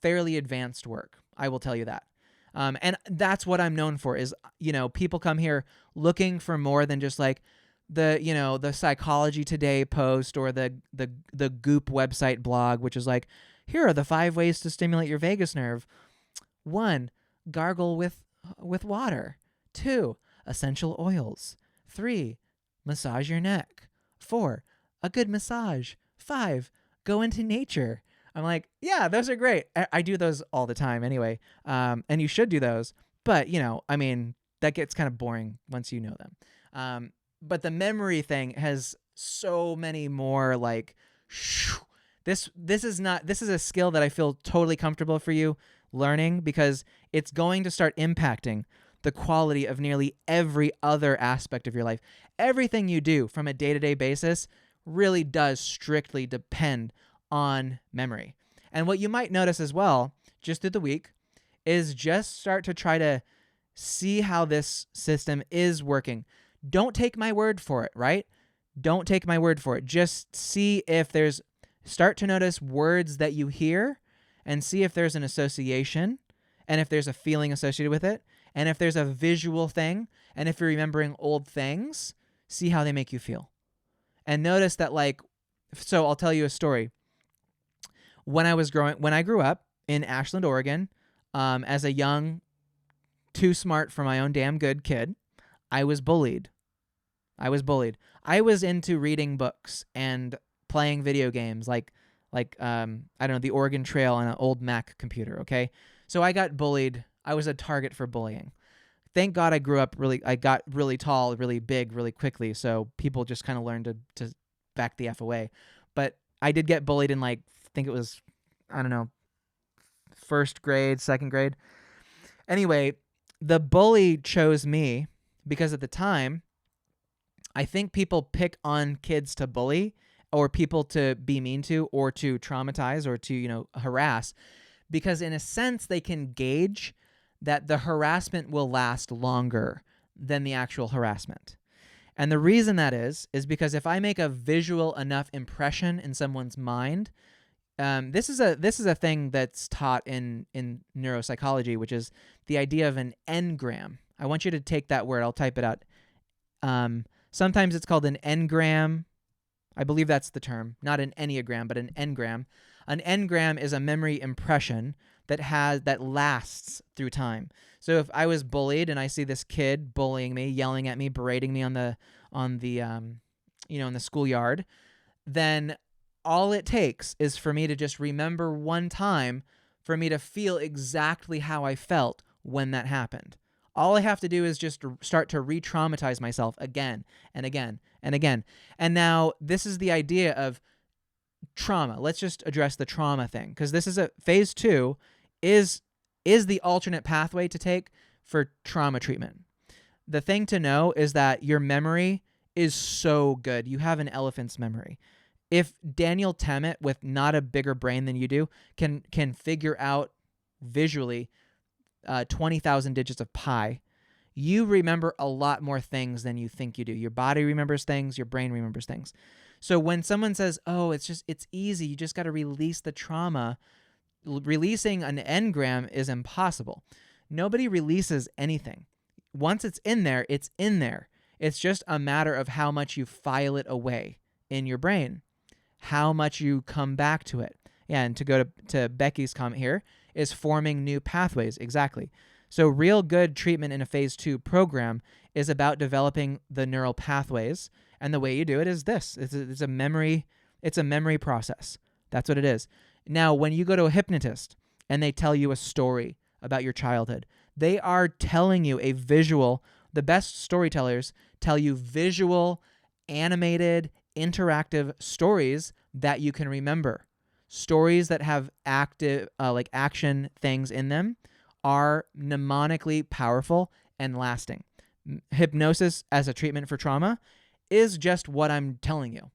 fairly advanced work. I will tell you that. And that's what I'm known for is, people come here looking for more than just like the Psychology Today post or the Goop website blog, which is like, here are the 5 ways to stimulate your vagus nerve. 1, gargle with water. 2, essential oils. 3, massage your neck. 4, a good massage. 5, go into nature. I'm like, yeah, those are great. I do those all the time anyway. And you should do those. But, that gets kind of boring once you know them. But the memory thing has so many more like, this is a skill that I feel totally comfortable for you learning because it's going to start impacting the quality of nearly every other aspect of your life. Everything you do from a day-to-day basis really does strictly depend on memory. And what you might notice as well, just through the week, is just start to try to see how this system is working. Don't take my word for it, right? Don't take my word for it. Just see if start to notice words that you hear and see if there's an association and if there's a feeling associated with it and if there's a visual thing and if you're remembering old things, see how they make you feel. And notice that, so I'll tell you a story. When I grew up in Ashland, Oregon, as a young, too smart for my own damn good kid, I was bullied. I was into reading books and playing video games like I don't know, the Oregon Trail on an old Mac computer, okay? So I got bullied. I was a target for bullying. Thank God I got really tall, really big, really quickly, so people just kind of learned to back the F away. But I did get bullied in I think it was, I don't know, first grade, second grade. Anyway, the bully chose me because at the time, I think people pick on kids to bully or people to be mean to or to traumatize or to, harass because in a sense they can gauge that the harassment will last longer than the actual harassment. And the reason that is because if I make a visual enough impression in someone's mind, this is a thing that's taught in neuropsychology, which is the idea of an engram. I want you to take that word. I'll type it out. Sometimes it's called an engram. I believe that's the term, not an enneagram, but an engram. An engram is a memory impression that lasts through time. So if I was bullied and I see this kid bullying me, yelling at me, berating me in the schoolyard, then all it takes is for me to just remember one time for me to feel exactly how I felt when that happened. All I have to do is just start to re-traumatize myself again and again and again. And now this is the idea of trauma. Let's just address the trauma thing because this is phase 2 is the alternate pathway to take for trauma treatment. The thing to know is that your memory is so good. You have an elephant's memory. If Daniel Tammet, with not a bigger brain than you do, can figure out visually 20,000 digits of pi, you remember a lot more things than you think you do. Your body remembers things, your brain remembers things. So when someone says, oh, it's easy, you just got to release the trauma, releasing an engram is impossible. Nobody releases anything. Once it's in there, it's in there. It's just a matter of how much you file it away in your brain, how much you come back to it. Yeah, and to go to Becky's comment here, is forming new pathways. Exactly. So real good treatment in a phase 2 program is about developing the neural pathways. And the way you do it is this. It's a memory process. That's what it is. Now, when you go to a hypnotist and they tell you a story about your childhood, they are telling you a visual. The best storytellers tell you visual, animated, interactive stories that you can remember. Stories that have active, action things in them are mnemonically powerful and lasting. Hypnosis as a treatment for trauma is just what I'm telling you.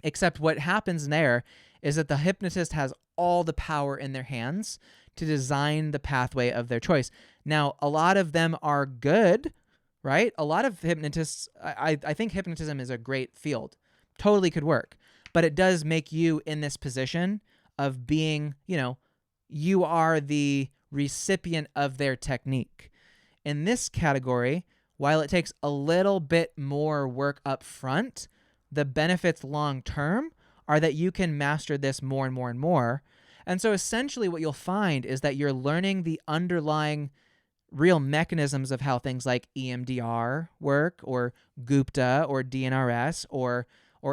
Except what happens there is that the hypnotist has all the power in their hands to design the pathway of their choice. Now, a lot of them are good, right? A lot of hypnotists, I think hypnotism is a great field. Totally could work. But it does make you in this position of being, you are the recipient of their technique. In this category, while it takes a little bit more work up front, the benefits long term are that you can master this more and more and more. And so essentially what you'll find is that you're learning the underlying real mechanisms of how things like EMDR work or Gupta or DNRS or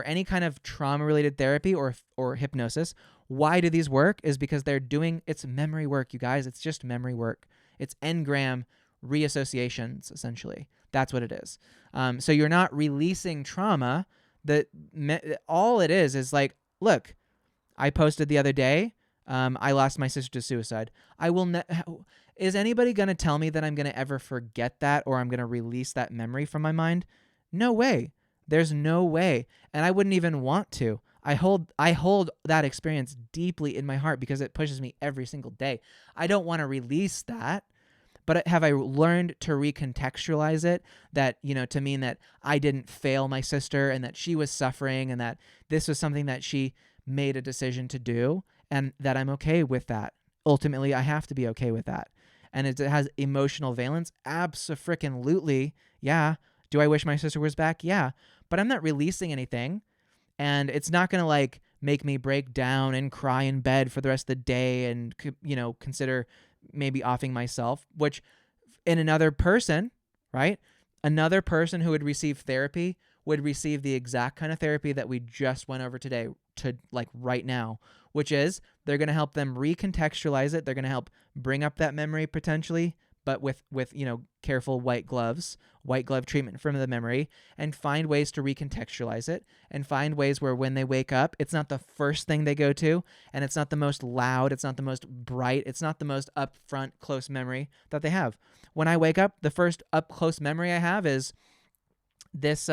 any kind of trauma-related therapy or hypnosis. Why do these work? Is because it's memory work, you guys. It's just memory work. It's engram reassociations, essentially. That's what it is. So you're not releasing trauma. All it is like, look, I posted the other day I lost my sister to suicide. I will is anybody going to tell me that I'm going to ever forget that, or I'm going to release that memory from my mind? No way. There's no way. And I wouldn't even want to. I hold that experience deeply in my heart because it pushes me every single day. I don't want to release that, but have I learned to recontextualize it, that, to mean that I didn't fail my sister and that she was suffering and that this was something that she made a decision to do, and that I'm okay with that. Ultimately, I have to be okay with that. And it has emotional valence. Abso-freaking-lutely. Yeah. Do I wish my sister was back? Yeah. But I'm not releasing anything. And it's not going to like make me break down and cry in bed for the rest of the day and, consider maybe offing myself, which in another person, right? Another person who would receive therapy would receive the exact kind of therapy that we just went over today, to like right now, which is they're going to help them recontextualize it. They're going to help bring up that memory potentially, but with careful white glove treatment from the memory, and find ways to recontextualize it, and find ways where when they wake up, it's not the first thing they go to, and it's not the most loud, it's not the most bright, it's not the most upfront close memory that they have. When I wake up, the first up close memory I have is this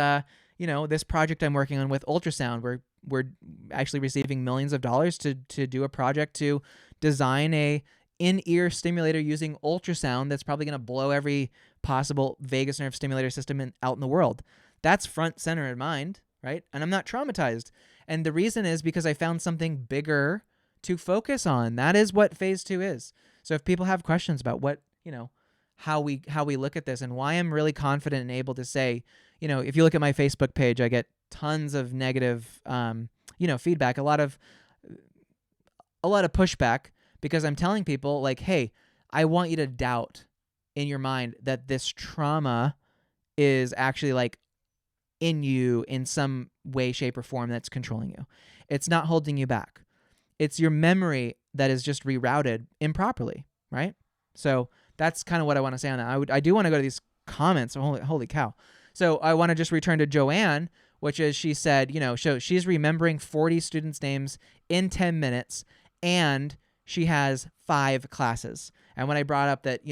this project I'm working on with ultrasound. We're actually receiving millions of dollars to do a project to design a in-ear stimulator using ultrasound that's probably going to blow every possible vagus nerve stimulator system out in the world. That's front center in mind, right? And I'm not traumatized. And the reason is because I found something bigger to focus on. That is what phase 2 is. So if people have questions about what, how we look at this and why I'm really confident and able to say, if you look at my Facebook page, I get tons of negative, feedback, a lot of pushback, because I'm telling people like, hey, I want you to doubt in your mind that this trauma is actually like in you in some way, shape, or form that's controlling you. It's not holding you back. It's your memory that is just rerouted improperly, right? So that's kind of what I want to say on that. I do want to go to these comments. Holy cow. So I want to just return to Joanne, which is, she said, so she's remembering 40 students' names in 10 minutes, and she has 5 classes. And when I brought up that,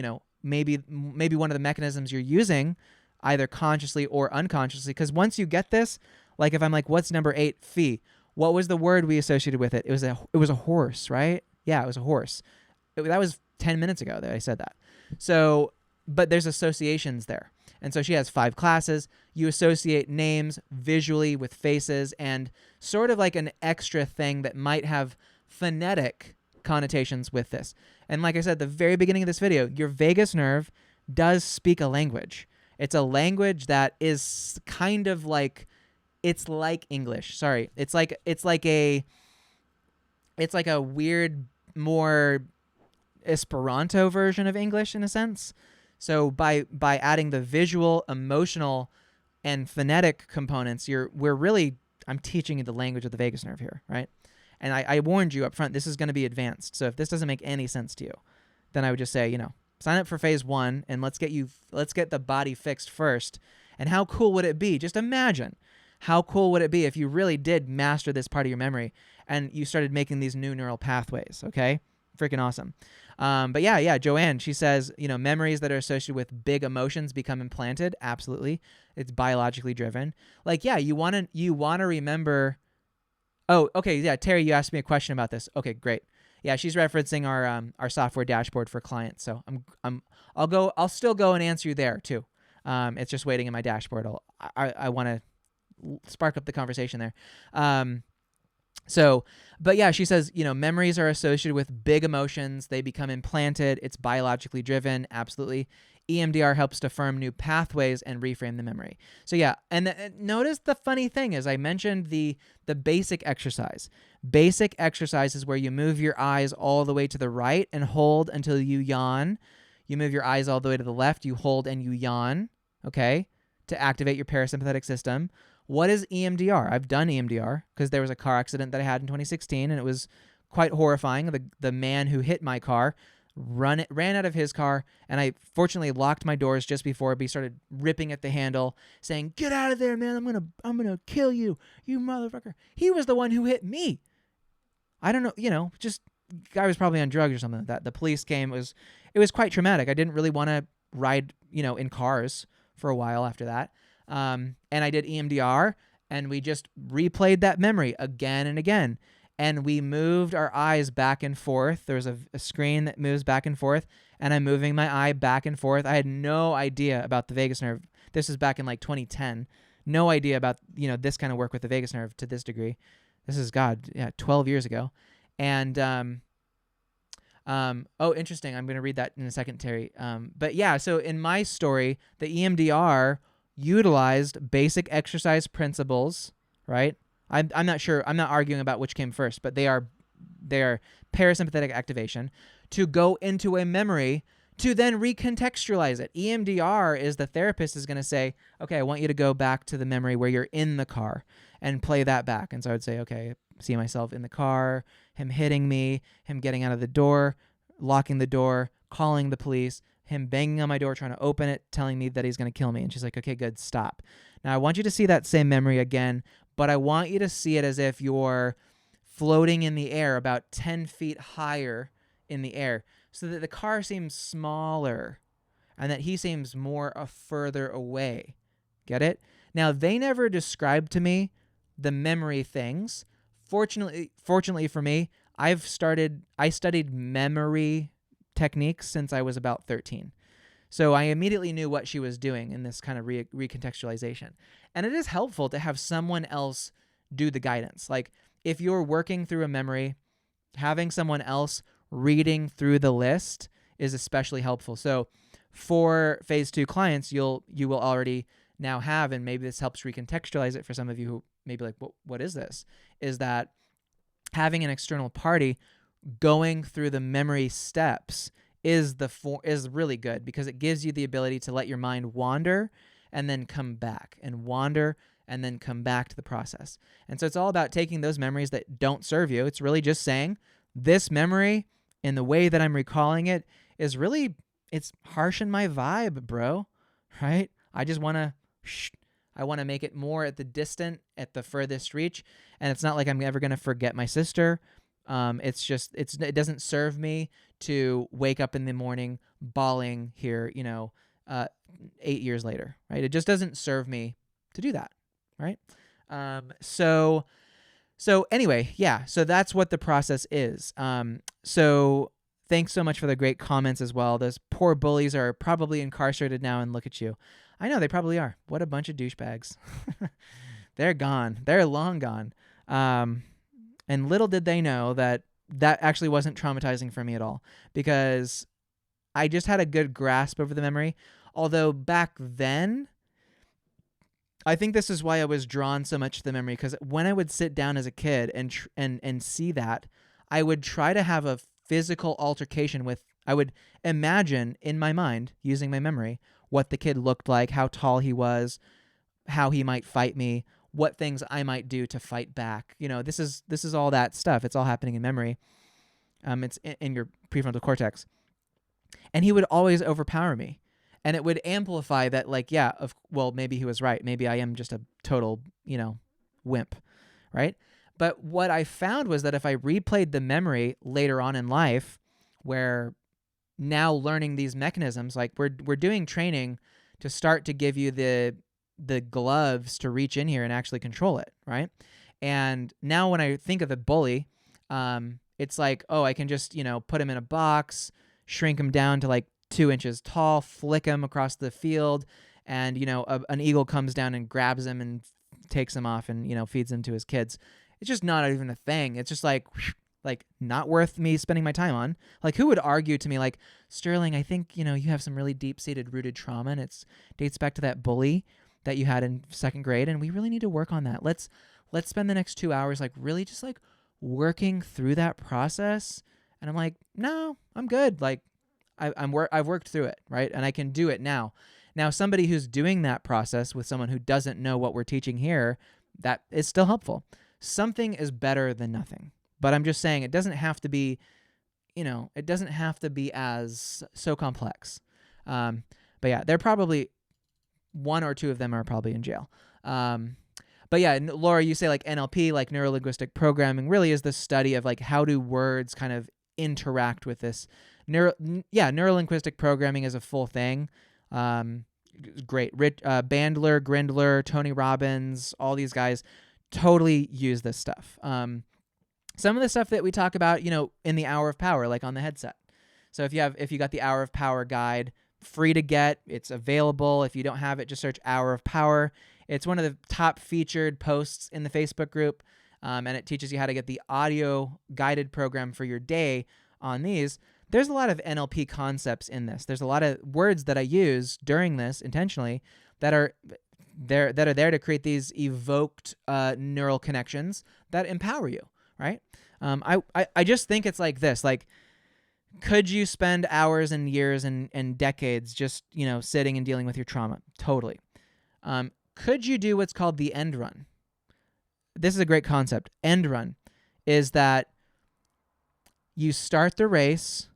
maybe one of the mechanisms you're using, either consciously or unconsciously, because once you get this, like if I'm like, what's number 8, fee? What was the word we associated with it? It was a horse, right? Yeah, it was a horse. That was 10 minutes ago that I said that. So, but there's associations there. And so she has 5 classes. You associate names visually with faces, and sort of like an extra thing that might have phonetic connotations with this. And like I said at the very beginning of this video, your vagus nerve does speak a language. It's a language that is kind of like, it's like English. Sorry. It's like a weird, more Esperanto version of English in a sense. So by adding the visual, emotional, and phonetic components, I'm teaching you the language of the vagus nerve here, right? And I warned you up front, this is going to be advanced. So if this doesn't make any sense to you, then I would just say, sign up for phase 1 and let's get the body fixed first. And how cool would it be? Just imagine, how cool would it be if you really did master this part of your memory and you started making these new neural pathways, okay? Freaking awesome. But yeah, Joanne, she says, memories that are associated with big emotions become implanted. Absolutely. It's biologically driven. Like, yeah, you want to remember. Oh, okay. Yeah. Terry, you asked me a question about this. Okay, great. Yeah. She's referencing our software dashboard for clients. So I'll still go and answer you there too. It's just waiting in my dashboard. I want to spark up the conversation there. But yeah, she says, memories are associated with big emotions. They become implanted. It's biologically driven. Absolutely. EMDR helps to form new pathways and reframe the memory. So yeah, and notice the funny thing is I mentioned the basic exercise. Basic exercise is where you move your eyes all the way to the right and hold until you yawn. You move your eyes all the way to the left, you hold and you yawn, okay, to activate your parasympathetic system. What is EMDR? I've done EMDR because there was a car accident that I had in 2016, and it was quite horrifying. The man who hit my car ran out of his car, and I fortunately locked my doors just before he started ripping at the handle, saying, "Get out of there, man! I'm gonna kill you, you motherfucker!" He was the one who hit me. I don't know, just guy was probably on drugs or something like that. The police came. It was quite traumatic. I didn't really want to ride, in cars for a while after that. And I did EMDR, and we just replayed that memory again and again. And we moved our eyes back and forth. There's a screen that moves back and forth, and I'm moving my eye back and forth. I had no idea about the vagus nerve. This is back in like 2010. No idea about, this kind of work with the vagus nerve to this degree. This is, 12 years ago. And, interesting. I'm going to read that in a second, Terry. But yeah, so in my story, the EMDR utilized basic exercise principles, right? I'm not sure. I'm not arguing about which came first, but they are parasympathetic activation to go into a memory to then recontextualize it. EMDR is the therapist is going to say, okay, I want you to go back to the memory where you're in the car and play that back. And so I would say, okay, see myself in the car, him hitting me, him getting out of the door, locking the door, calling the police, him banging on my door, trying to open it, telling me that he's going to kill me. And she's like, okay, good, stop. Now I want you to see that same memory again, but I want you to see it as if you're floating in the air about 10 feet higher in the air, so that the car seems smaller and that he seems more further away. Get it? Now, they never described to me the memory things. Fortunately for me, I studied memory techniques since I was about 13. So I immediately knew what she was doing in this kind of recontextualization. And it is helpful to have someone else do the guidance. Like if you're working through a memory, having someone else reading through the list is especially helpful. So for phase 2 clients, you will already now have, and maybe this helps recontextualize it for some of you who may be like, what is this? Is that having an external party going through the memory steps is really good, because it gives you the ability to let your mind wander and then come back and wander and then come back to the process. And so it's all about taking those memories that don't serve you. It's really just saying, this memory in the way that I'm recalling it is really, it's harshing my vibe, bro, right? I just want to make it more at the furthest reach. And it's not like I'm ever going to forget my sister. It doesn't serve me to wake up in the morning bawling here, 8 years later, right? It just doesn't serve me to do that, right? So anyway, yeah, so that's what the process is. So thanks so much for the great comments as well. Those poor bullies are probably incarcerated now, and look at you. I know, they probably are. What a bunch of douchebags. They're gone. They're long gone. And little did they know that actually wasn't traumatizing for me at all, because I just had a good grasp over the memory. Although back then, I think this is why I was drawn so much to the memory, because when I would sit down as a kid and see that, I would try to have a physical altercation with, I would imagine in my mind, using my memory, what the kid looked like, how tall he was, how he might fight me, what things I might do to fight back. This is all that stuff. It's all happening in memory. It's in your prefrontal cortex. And he would always overpower me. And it would amplify that, like, yeah, maybe he was right. Maybe I am just a total, wimp, right? But what I found was that if I replayed the memory later on in life, where now learning these mechanisms, like we're doing training to start to give you the gloves to reach in here and actually control it, right? And now when I think of the bully, it's like, oh, I can just, put him in a box, shrink him down to like 2 inches tall, flick him across the field, and an eagle comes down and grabs him and takes him off and feeds him to his kids. It's just not even a thing. It's just like not worth me spending my time on. Like, who would argue to me like, Sterling, I think you have some really deep-seated rooted trauma, and it dates back to that bully that you had in 2nd grade, and we really need to work on that. Let's spend the next 2 hours like really just like working through that process. And I'm like, no, I'm good. Like, I've worked through it, right? And I can do it now. Now, somebody who's doing that process with someone who doesn't know what we're teaching here, that is still helpful. Something is better than nothing. But I'm just saying, it doesn't have to be, it doesn't have to be as so complex. But yeah, they're probably 1 or 2 of them are probably in jail. But yeah, Laura, you say like NLP, like neuro-linguistic programming, really is the study of like how do words kind of interact with this. Neurolinguistic programming is a full thing. Great. Bandler, Grindler, Tony Robbins, all these guys totally use this stuff. Some of the stuff that we talk about, in the Hour of Power, like on the headset. So if you got the Hour of Power guide, free to get, it's available. If you don't have it, just search Hour of Power. It's one of the top featured posts in the Facebook group, and it teaches you how to get the audio guided program for your day on these. There's a lot of NLP concepts in this. There's a lot of words that I use during this intentionally that are there to create these evoked neural connections that empower you, right? I just think it's like this. Like, could you spend hours and years and decades just, sitting and dealing with your trauma? Totally. Could you do what's called the end run? This is a great concept. End run is that you start the race,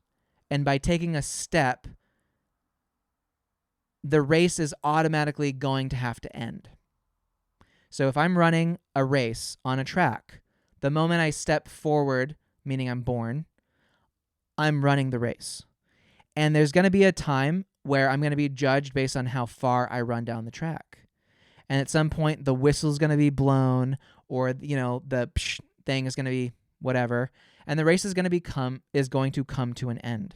and by taking a step, the race is automatically going to have to end. So if I'm running a race on a track, the moment I step forward, meaning I'm born, I'm running the race. And there's going to be a time where I'm going to be judged based on how far I run down the track. And at some point, the whistle's going to be blown, or, the psh thing is going to be whatever. And the race is going to come to an end.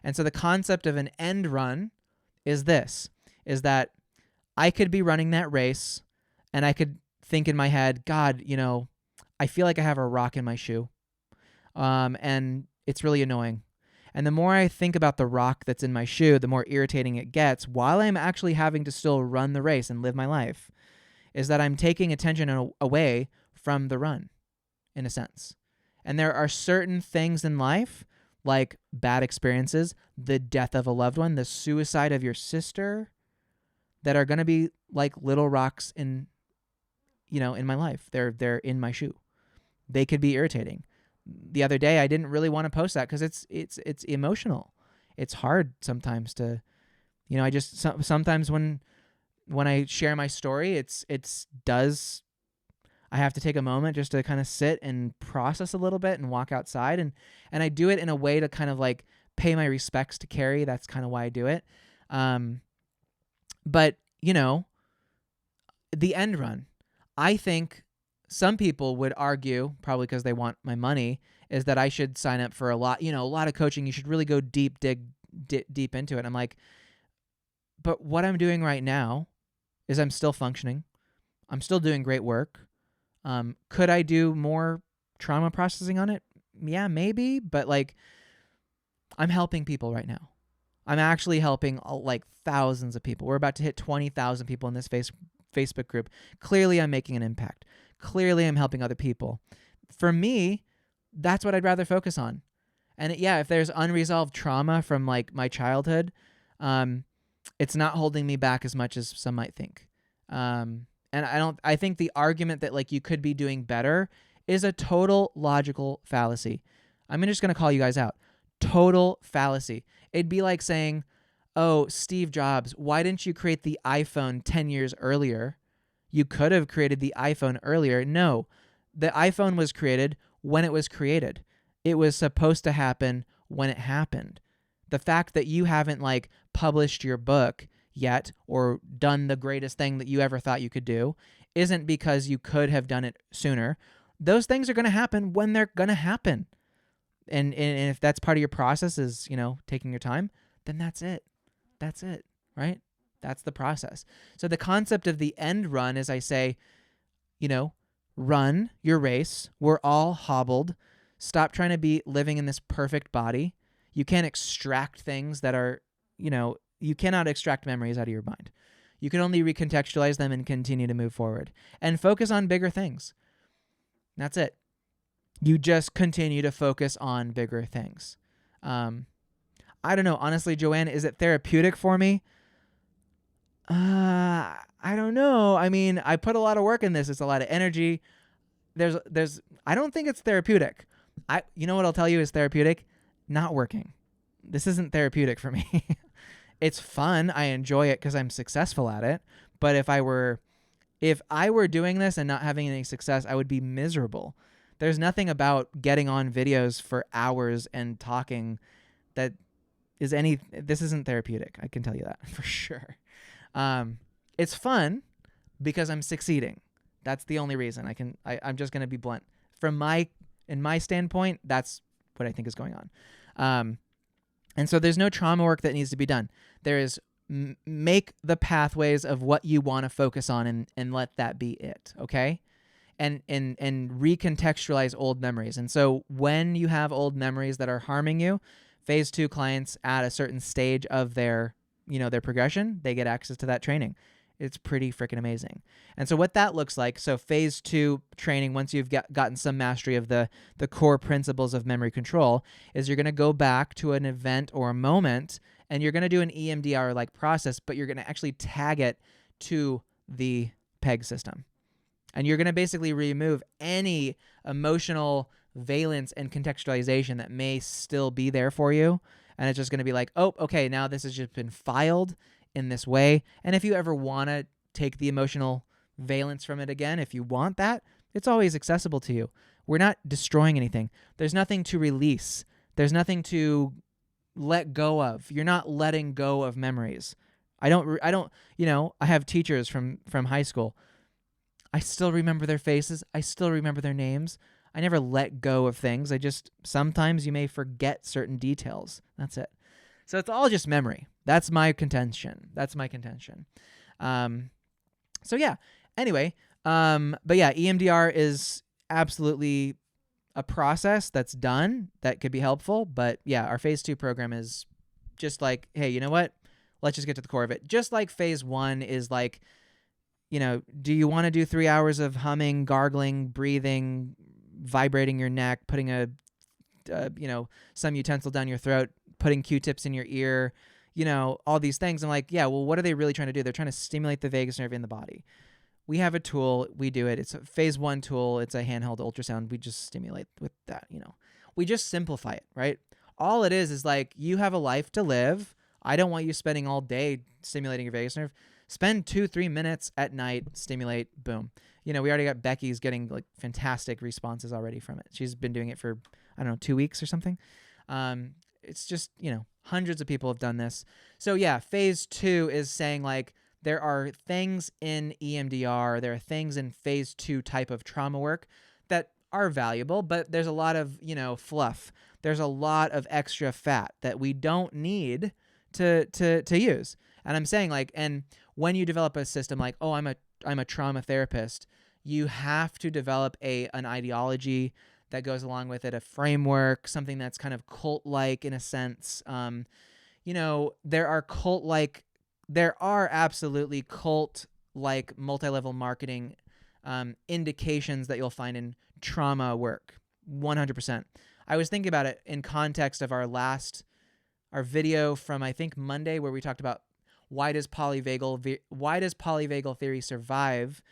And so the concept of an end run is that I could be running that race, and I could think in my head, God, I feel like I have a rock in my shoe. And it's really annoying. And the more I think about the rock that's in my shoe, the more irritating it gets, while I'm actually having to still run the race and live my life, is that I'm taking attention away from the run, in a sense. And there are certain things in life, like bad experiences, the death of a loved one, the suicide of your sister, that are going to be like little rocks in my life. They're in my shoe. They could be irritating. The other day, I didn't really want to post that because it's emotional. It's hard sometimes to, sometimes when I share my story, I have to take a moment just to kind of sit and process a little bit and walk outside, and I do it in a way to kind of like pay my respects to Carrie. That's kind of why I do it. But the end run, I think some people would argue, probably because they want my money, is that I should sign up for a lot of coaching. You should really go dig deep into it. I'm like, but what I'm doing right now is I'm still functioning. I'm still doing great work. Could I do more trauma processing on it? Yeah, maybe. But like, I'm helping people right now. I'm actually helping like thousands of people. We're about to hit 20,000 people in this Facebook group. Clearly, I'm making an impact. Clearly, I'm helping other people. For me, that's what I'd rather focus on. And if there's unresolved trauma from like my childhood, it's not holding me back as much as some might think. And I think the argument that like you could be doing better is a total logical fallacy. I'm just going to call you guys out. Total fallacy. It'd be like saying, oh, Steve Jobs, why didn't you create the iPhone 10 years earlier? You could have created the iPhone earlier. No, the iPhone was created when it was created. It was supposed to happen when it happened. The fact that you haven't like published your book yet or done the greatest thing that you ever thought you could do isn't because you could have done it sooner. Those things are going to happen when they're going to happen. And if that's part of your process is, taking your time, then that's it. That's it, right? That's the process. So the concept of the end run is I say, run your race. We're all hobbled. Stop trying to be living in this perfect body. You can't extract things that are, you cannot extract memories out of your mind. You can only recontextualize them and continue to move forward and focus on bigger things. That's it. You just continue to focus on bigger things. I don't know. Honestly, Joanne, is it therapeutic for me? I don't know. I mean, I put a lot of work in this. It's a lot of energy. I don't think it's therapeutic. You know what I'll tell you is therapeutic? Not working. This isn't therapeutic for me. It's fun. I enjoy it because I'm successful at it. But if I were doing this and not having any success, I would be miserable There's nothing about getting on videos for hours and talking that is this isn't therapeutic. I can tell you that for sure. It's fun because I'm succeeding. That's the only reason. I'm just going to be blunt. In my standpoint, that's what I think is going on. And so there's no trauma work that needs to be done. There is make the pathways of what you want to focus on and let that be it. Okay. And recontextualize old memories. And so when you have old memories that are harming you, phase 2 clients at a certain stage of their progression, they get access to that training. It's pretty freaking amazing. And so what that looks like, so phase 2 training, once you've gotten some mastery of the core principles of memory control, is you're going to go back to an event or a moment, and you're going to do an EMDR-like process, but you're going to actually tag it to the PEG system. And you're going to basically remove any emotional valence and contextualization that may still be there for you. And it's just going to be like, oh, okay, now this has just been filed in this way. And if you ever want to take the emotional valence from it again, if you want that, it's always accessible to you. We're not destroying anything. There's nothing to release. There's nothing to let go of. You're not letting go of memories. I have teachers from high school. I still remember their faces. I still remember their names. I never let go of things. Sometimes you may forget certain details. That's it. So it's all just memory. That's my contention. So yeah, anyway, but yeah, EMDR is absolutely a process that's done that could be helpful. But yeah, our phase 2 program is just like, hey, you know what? Let's just get to the core of it. Just like phase 1 is like, do you want to do 3 hours of humming, gargling, breathing, vibrating your neck, putting some utensil down your throat, putting Q-tips in your ear, all these things. I'm like, yeah, well, what are they really trying to do? They're trying to stimulate the vagus nerve in the body. We have a tool. We do it. It's a phase 1 tool. It's a handheld ultrasound. We just stimulate with that, We just simplify it, right? All it is like, you have a life to live. I don't want you spending all day stimulating your vagus nerve. Spend 2-3 minutes at night, stimulate, boom. We already got Becky's getting like fantastic responses already from it. She's been doing it for, 2 weeks or something. It's just, hundreds of people have done this. So yeah, phase 2 is saying like, there are things in EMDR, there are things in phase 2 type of trauma work that are valuable, but there's a lot of, fluff. There's a lot of extra fat that we don't need to use. And I'm saying like, and when you develop a system like, oh, I'm a trauma therapist, you have to develop an ideology that goes along with it, a framework, something that's kind of cult-like in a sense. There are absolutely cult-like multi-level marketing indications that you'll find in trauma work, 100%. I was thinking about it in context of our video from, I think, Monday, where we talked about why does polyvagal theory survive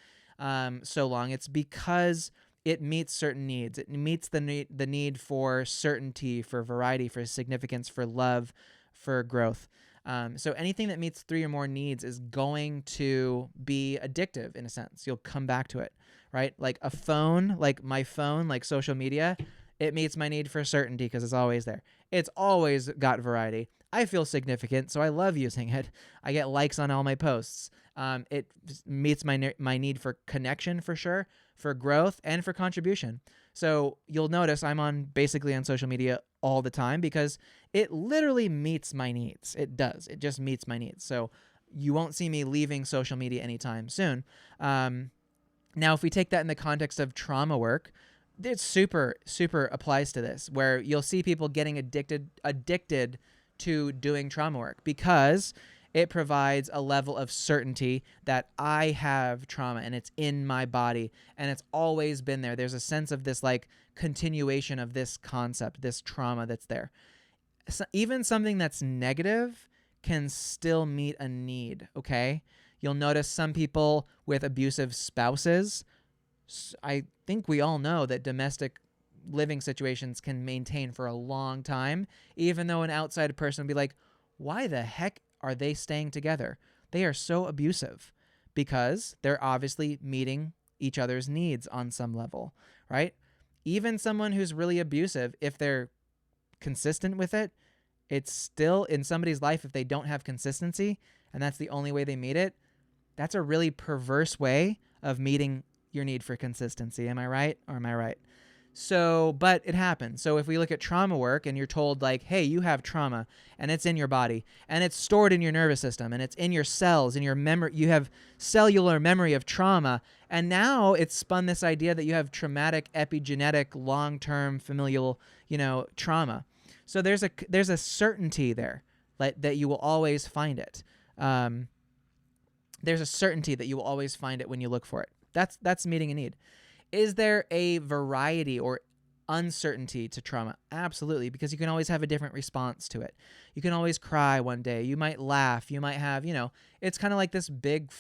so long? It's because it meets certain needs. It meets the need for certainty, for variety, for significance, for love, for growth. So anything that meets 3 or more needs is going to be addictive in a sense. You'll come back to it, right? Like a phone, like my phone, like social media, it meets my need for certainty because it's always there. It's always got variety. I feel significant, so I love using it. I get likes on all my posts. It meets my need for connection for sure, for growth, and for contribution. So you'll notice I'm basically on social media all the time because it literally meets my needs. It does. It just meets my needs. So you won't see me leaving social media anytime soon. Now, if we take that in the context of trauma work, it super, super applies to this, where you'll see people getting addicted to doing trauma work because it provides a level of certainty that I have trauma and it's in my body and it's always been there. There's a sense of this like continuation of this concept, this trauma that's there. So even something that's negative can still meet a need, okay? You'll notice some people with abusive spouses. I think we all know that domestic living situations can maintain for a long time, even though an outside person would be like, why the heck are they staying together? They are so abusive because they're obviously meeting each other's needs on some level, right? even someone who's really abusive, if they're consistent with it, it's still in somebody's life. If they don't have consistency and that's the only way they meet it, that's a really perverse way of meeting your need for consistency. Am I right? Or am I right? So, but it happens. So if we look at trauma work and you're told like, hey, you have trauma and it's in your body and it's stored in your nervous system and it's in your cells, in your memory, you have cellular memory of trauma. And now it's spun this idea that you have traumatic, epigenetic, long-term familial, trauma. So there's a certainty there that you will always find it. There's a certainty that you will always find it when you look for it. That's meeting a need. Is there a variety or uncertainty to trauma? Absolutely, because you can always have a different response to it. You can always cry one day. You might laugh. You might have, it's kind of like this big,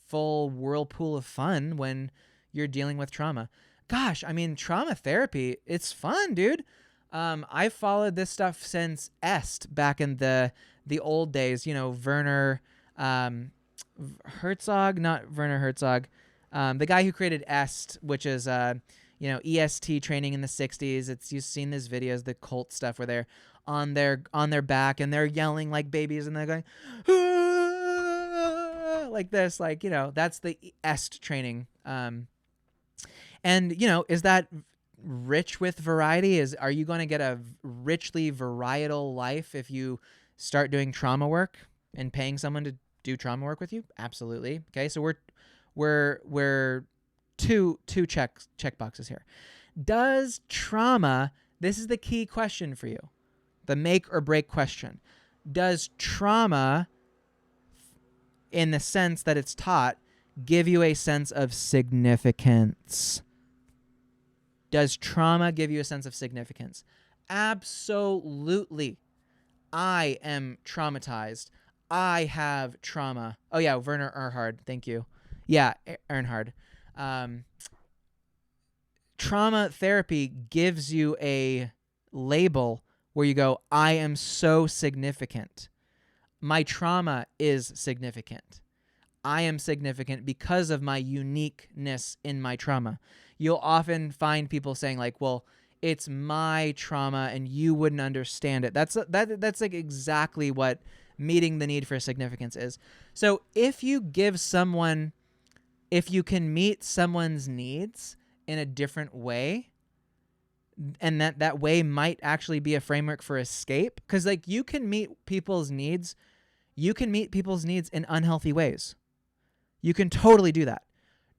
full whirlpool of fun when you're dealing with trauma. Gosh, I mean, trauma therapy, it's fun, dude. I've followed this stuff since Est back in the old days, Werner Herzog, not Werner Herzog. The guy who created Est, which is, EST training in the 60s. You've seen these videos, the cult stuff where they're on their back and they're yelling like babies and they're going, "Ah!" like this, that's the Est training. And, is that rich with variety? Are you going to get a richly varietal life if you start doing trauma work and paying someone to do trauma work with you? Absolutely. Okay. So we're two check boxes here. Does trauma, this is the key question for you, the make or break question. Does trauma, in the sense that it's taught, give you a sense of significance? Does trauma give you a sense of significance? Absolutely. I am traumatized. I have trauma. Oh yeah, Werner Erhard. Thank you. Yeah, Earnhardt. Trauma therapy gives you a label where you go, I am so significant. My trauma is significant. I am significant because of my uniqueness in my trauma. You'll often find people saying like, well, it's my trauma and you wouldn't understand it. That's like exactly what meeting the need for significance is. So if you can meet someone's needs in a different way, and that way might actually be a framework for escape, because you can meet people's needs in unhealthy ways. You can totally do that.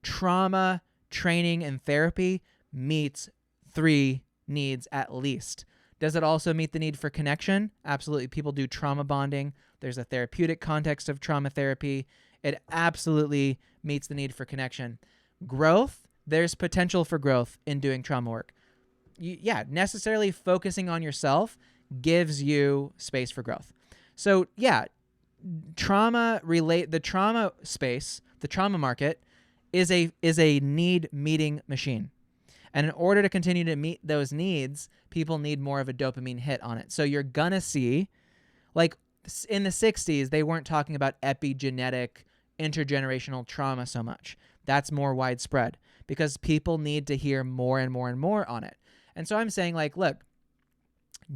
Trauma training and therapy meets 3 needs at least. Does it also meet the need for connection? Absolutely. People do trauma bonding. There's a therapeutic context of trauma therapy. It absolutely meets the need for connection. Growth, there's potential for growth in doing trauma work. Necessarily focusing on yourself gives you space for growth. So the trauma space, the trauma market is a need meeting machine. And in order to continue to meet those needs, people need more of a dopamine hit on it. So you're gonna see, in the 60s, they weren't talking about epigenetic intergenerational trauma so much. That's more widespread because people need to hear more and more and more on it. And so I'm saying, look,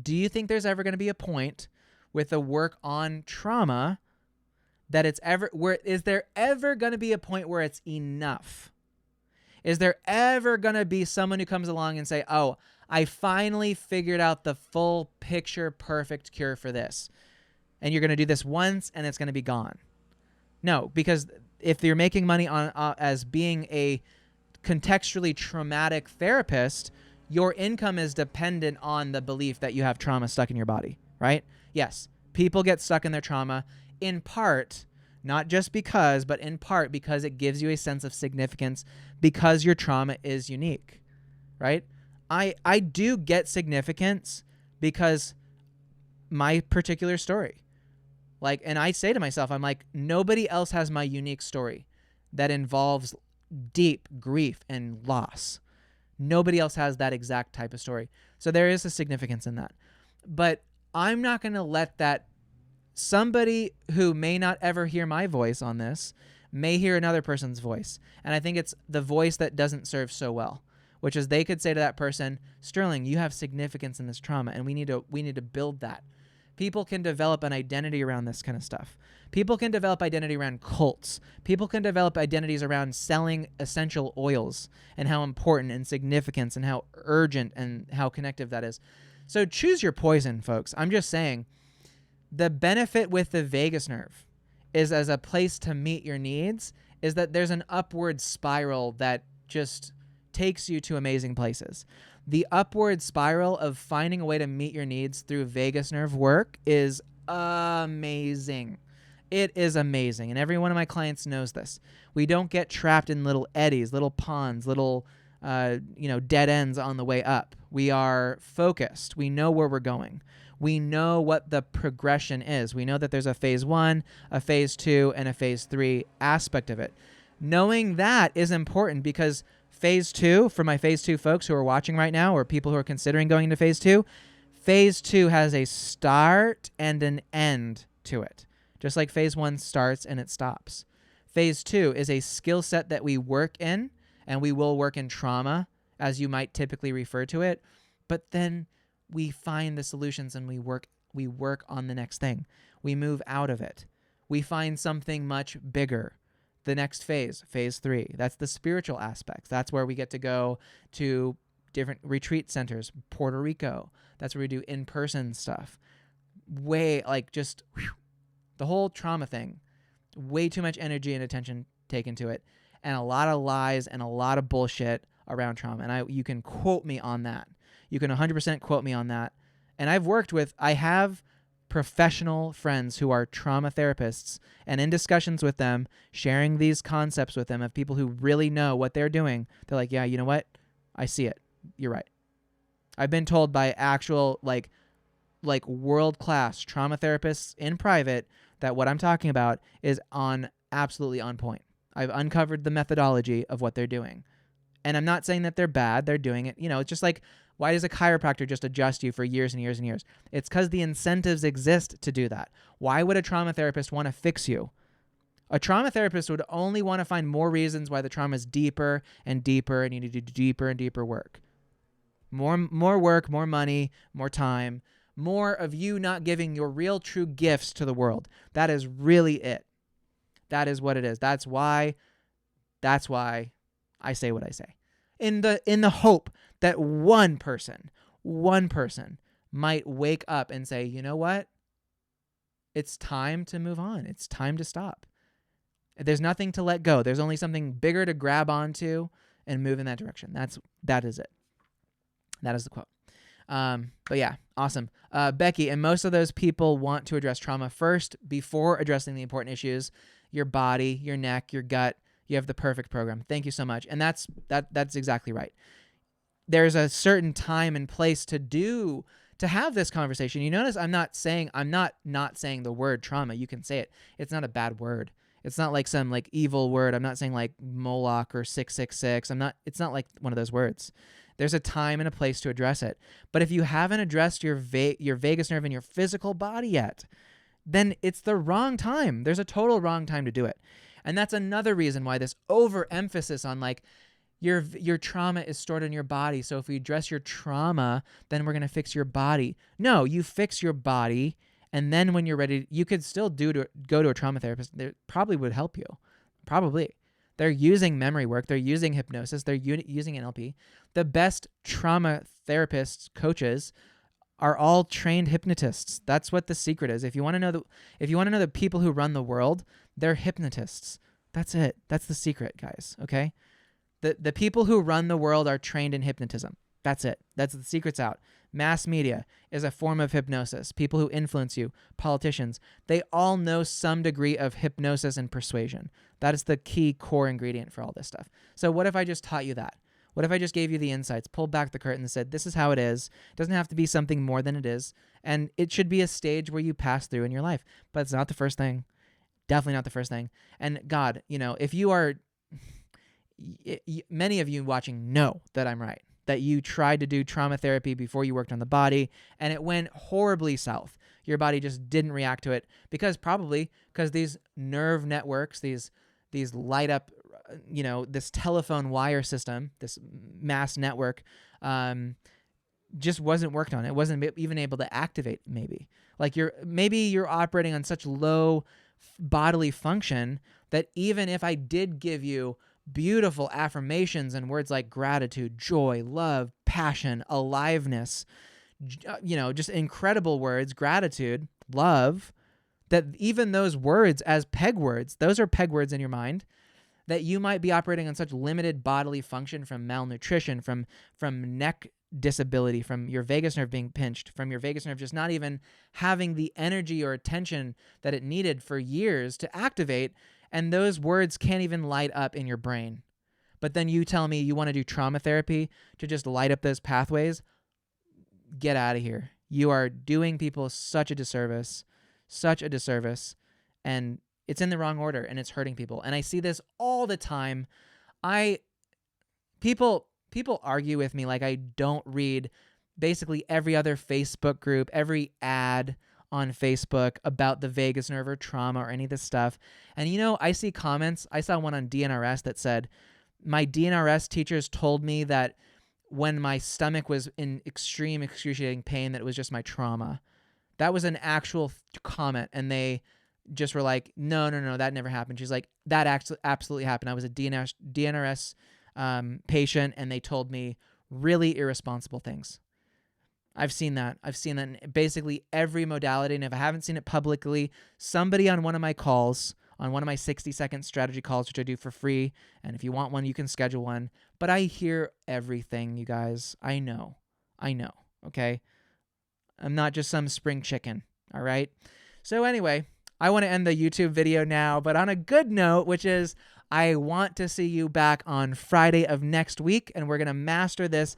do you think there's ever going to be a point with the work on trauma that is there ever going to be a point where it's enough? Is there ever going to be someone who comes along and say, oh, I finally figured out the full picture perfect cure for this. And you're going to do this once and it's going to be gone. No, because if you're making money on as being a contextually traumatic therapist, your income is dependent on the belief that you have trauma stuck in your body, right? Yes, people get stuck in their trauma in part, not just because, but in part because it gives you a sense of significance because your trauma is unique, right? I do get significance because my particular story. And I say to myself, I'm like, nobody else has my unique story that involves deep grief and loss. Nobody else has that exact type of story. So there is a significance in that. But I'm not going to let that somebody who may not ever hear my voice on this may hear another person's voice. And I think it's the voice that doesn't serve so well, which is they could say to that person, Sterling, you have significance in this trauma, and we need to build that. People can develop an identity around this kind of stuff. People can develop identity around cults. People can develop identities around selling essential oils and how important and significance and how urgent and how connective that is. So choose your poison, folks. I'm just saying the benefit with the vagus nerve is as a place to meet your needs is that there's an upward spiral that just takes you to amazing places. The upward spiral of finding a way to meet your needs through vagus nerve work is amazing. It is amazing. And every one of my clients knows this. We don't get trapped in little eddies, little ponds, little dead ends on the way up. We are focused. We know where we're going. We know what the progression is. We know that there's a phase 1, a phase 2, and a phase 3 aspect of it. Knowing that is important because phase 2, for my phase 2 folks who are watching right now or people who are considering going into phase 2 has a start and an end to it. Just like phase 1 starts and it stops. Phase 2 is a skill set that we work in, and we will work in trauma, as you might typically refer to it. But then we find the solutions and we work on the next thing. We move out of it. We find something much bigger. The next phase, phase 3, that's the spiritual aspects. That's where we get to go to different retreat centers, Puerto Rico. That's where we do in-person stuff. The whole trauma thing, way too much energy and attention taken to it, and a lot of lies and a lot of bullshit around trauma. And you can quote me on that. You can 100% quote me on that. And I have professional friends who are trauma therapists, and in discussions with them, sharing these concepts with them of people who really know what they're doing, they're like, yeah, you know what? I see it. You're right. I've been told by actual like world-class trauma therapists in private that what I'm talking about is absolutely on point. I've uncovered the methodology of what they're doing. And I'm not saying that they're bad. They're doing it. It's just like, why does a chiropractor just adjust you for years and years and years? It's because the incentives exist to do that. Why would a trauma therapist want to fix you? A trauma therapist would only want to find more reasons why the trauma is deeper and deeper, and you need to do deeper and deeper work. More work, more money, more time, more of you not giving your real true gifts to the world. That is really it. That is what it is. That's why I say what I say. In the hope that one person might wake up and say, you know what? It's time to move on. It's time to stop. There's nothing to let go. There's only something bigger to grab onto and move in that direction. That is it. That is the quote. But yeah, awesome. Becky, and most of those people want to address trauma first before addressing the important issues, your body, your neck, your gut. You have the perfect program. Thank you so much. And that's exactly right. There's a certain time and place to have this conversation. You notice I'm not saying the word trauma. You can say it. It's not a bad word. It's not like some like evil word. I'm not saying like Moloch or 666. It's not like one of those words. There's a time and a place to address it. But if you haven't addressed your vagus nerve in your physical body yet, then it's the wrong time. There's a total wrong time to do it. And that's another reason why this overemphasis on like your trauma is stored in your body. So if we address your trauma, then we're going to fix your body. No, you fix your body. And then when you're ready, you could still go to a trauma therapist. They probably would help you. Probably. They're using memory work. They're using hypnosis. They're using NLP. The best trauma therapists, coaches, are all trained hypnotists. That's what the secret is. If you want to know the people who run the world, they're hypnotists. That's it. That's the secret, guys. Okay? The people who run the world are trained in hypnotism. That's it. That's the secret's out. Mass media is a form of hypnosis. People who influence you, politicians, they all know some degree of hypnosis and persuasion. That is the key core ingredient for all this stuff. So what if I just taught you that? What if I just gave you the insights, pulled back the curtain and said, this is how it is. It doesn't have to be something more than it is. And it should be a stage where you pass through in your life. But it's not the first thing. Definitely not the first thing. And God, if you are, many of you watching know that I'm right. That you tried to do trauma therapy before you worked on the body, and it went horribly south. Your body just didn't react to it because these nerve networks, these light up this telephone wire system, this mass network, just wasn't worked on. It wasn't even able to activate. Maybe you're operating on such low bodily function that even if I did give you beautiful affirmations and words like gratitude, joy, love, passion, aliveness, just incredible words, gratitude, love, that even those words as peg words, those are peg words in your mind, that you might be operating on such limited bodily function from malnutrition, from neck disability, from your vagus nerve being pinched, from your vagus nerve just not even having the energy or attention that it needed for years to activate, and those words can't even light up in your brain. But then you tell me you want to do trauma therapy to just light up those pathways. Get out of here. You are doing people such a disservice, and it's in the wrong order, and it's hurting people. And I see this all the time. People argue with me like I don't read basically every other Facebook group, every ad on Facebook about the vagus nerve or trauma or any of this stuff. And I see comments. I saw one on DNRS that said, my DNRS teachers told me that when my stomach was in extreme excruciating pain, that it was just my trauma. That was an actual comment, and they just were like, no, that never happened. She's like, that absolutely happened. I was a DNRS patient, and they told me really irresponsible things. I've seen that in basically every modality, and if I haven't seen it publicly, somebody on one of my calls, on one of my 60-second strategy calls, which I do for free, and if you want one, you can schedule one, but I hear everything, you guys. I know, okay? I'm not just some spring chicken, all right? So anyway, I want to end the YouTube video now, but on a good note, which is I want to see you back on Friday of next week, and we're going to master this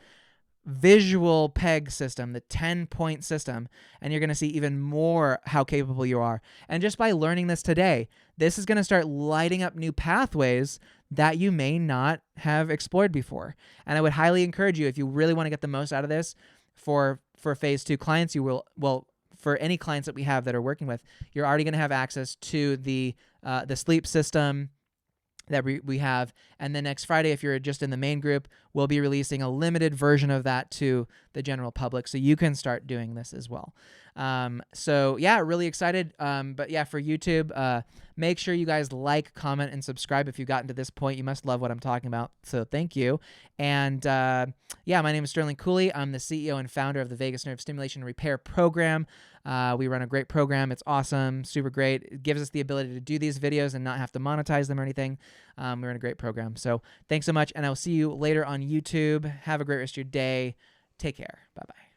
visual peg system, the 10-point system, and you're going to see even more how capable you are. And just by learning this today, this is going to start lighting up new pathways that you may not have explored before. And I would highly encourage you, if you really want to get the most out of this for phase 2 clients, you will, for any clients that we have that are working with, you're already going to have access to the sleep system that we have. And then next Friday, if you're just in the main group, we'll be releasing a limited version of that to the general public, so you can start doing this as well. So yeah, really excited. But yeah, for YouTube, make sure you guys like, comment, and subscribe if you've gotten to this point. You must love what I'm talking about, so thank you. And yeah, my name is Sterling Cooley. I'm the CEO and founder of the Vagus Nerve Stimulation and Repair Program. We run a great program. It's awesome, super great. It gives us the ability to do these videos and not have to monetize them or anything. We run a great program. So thanks so much, and I'll see you later on YouTube. Have a great rest of your day. Take care. Bye-bye.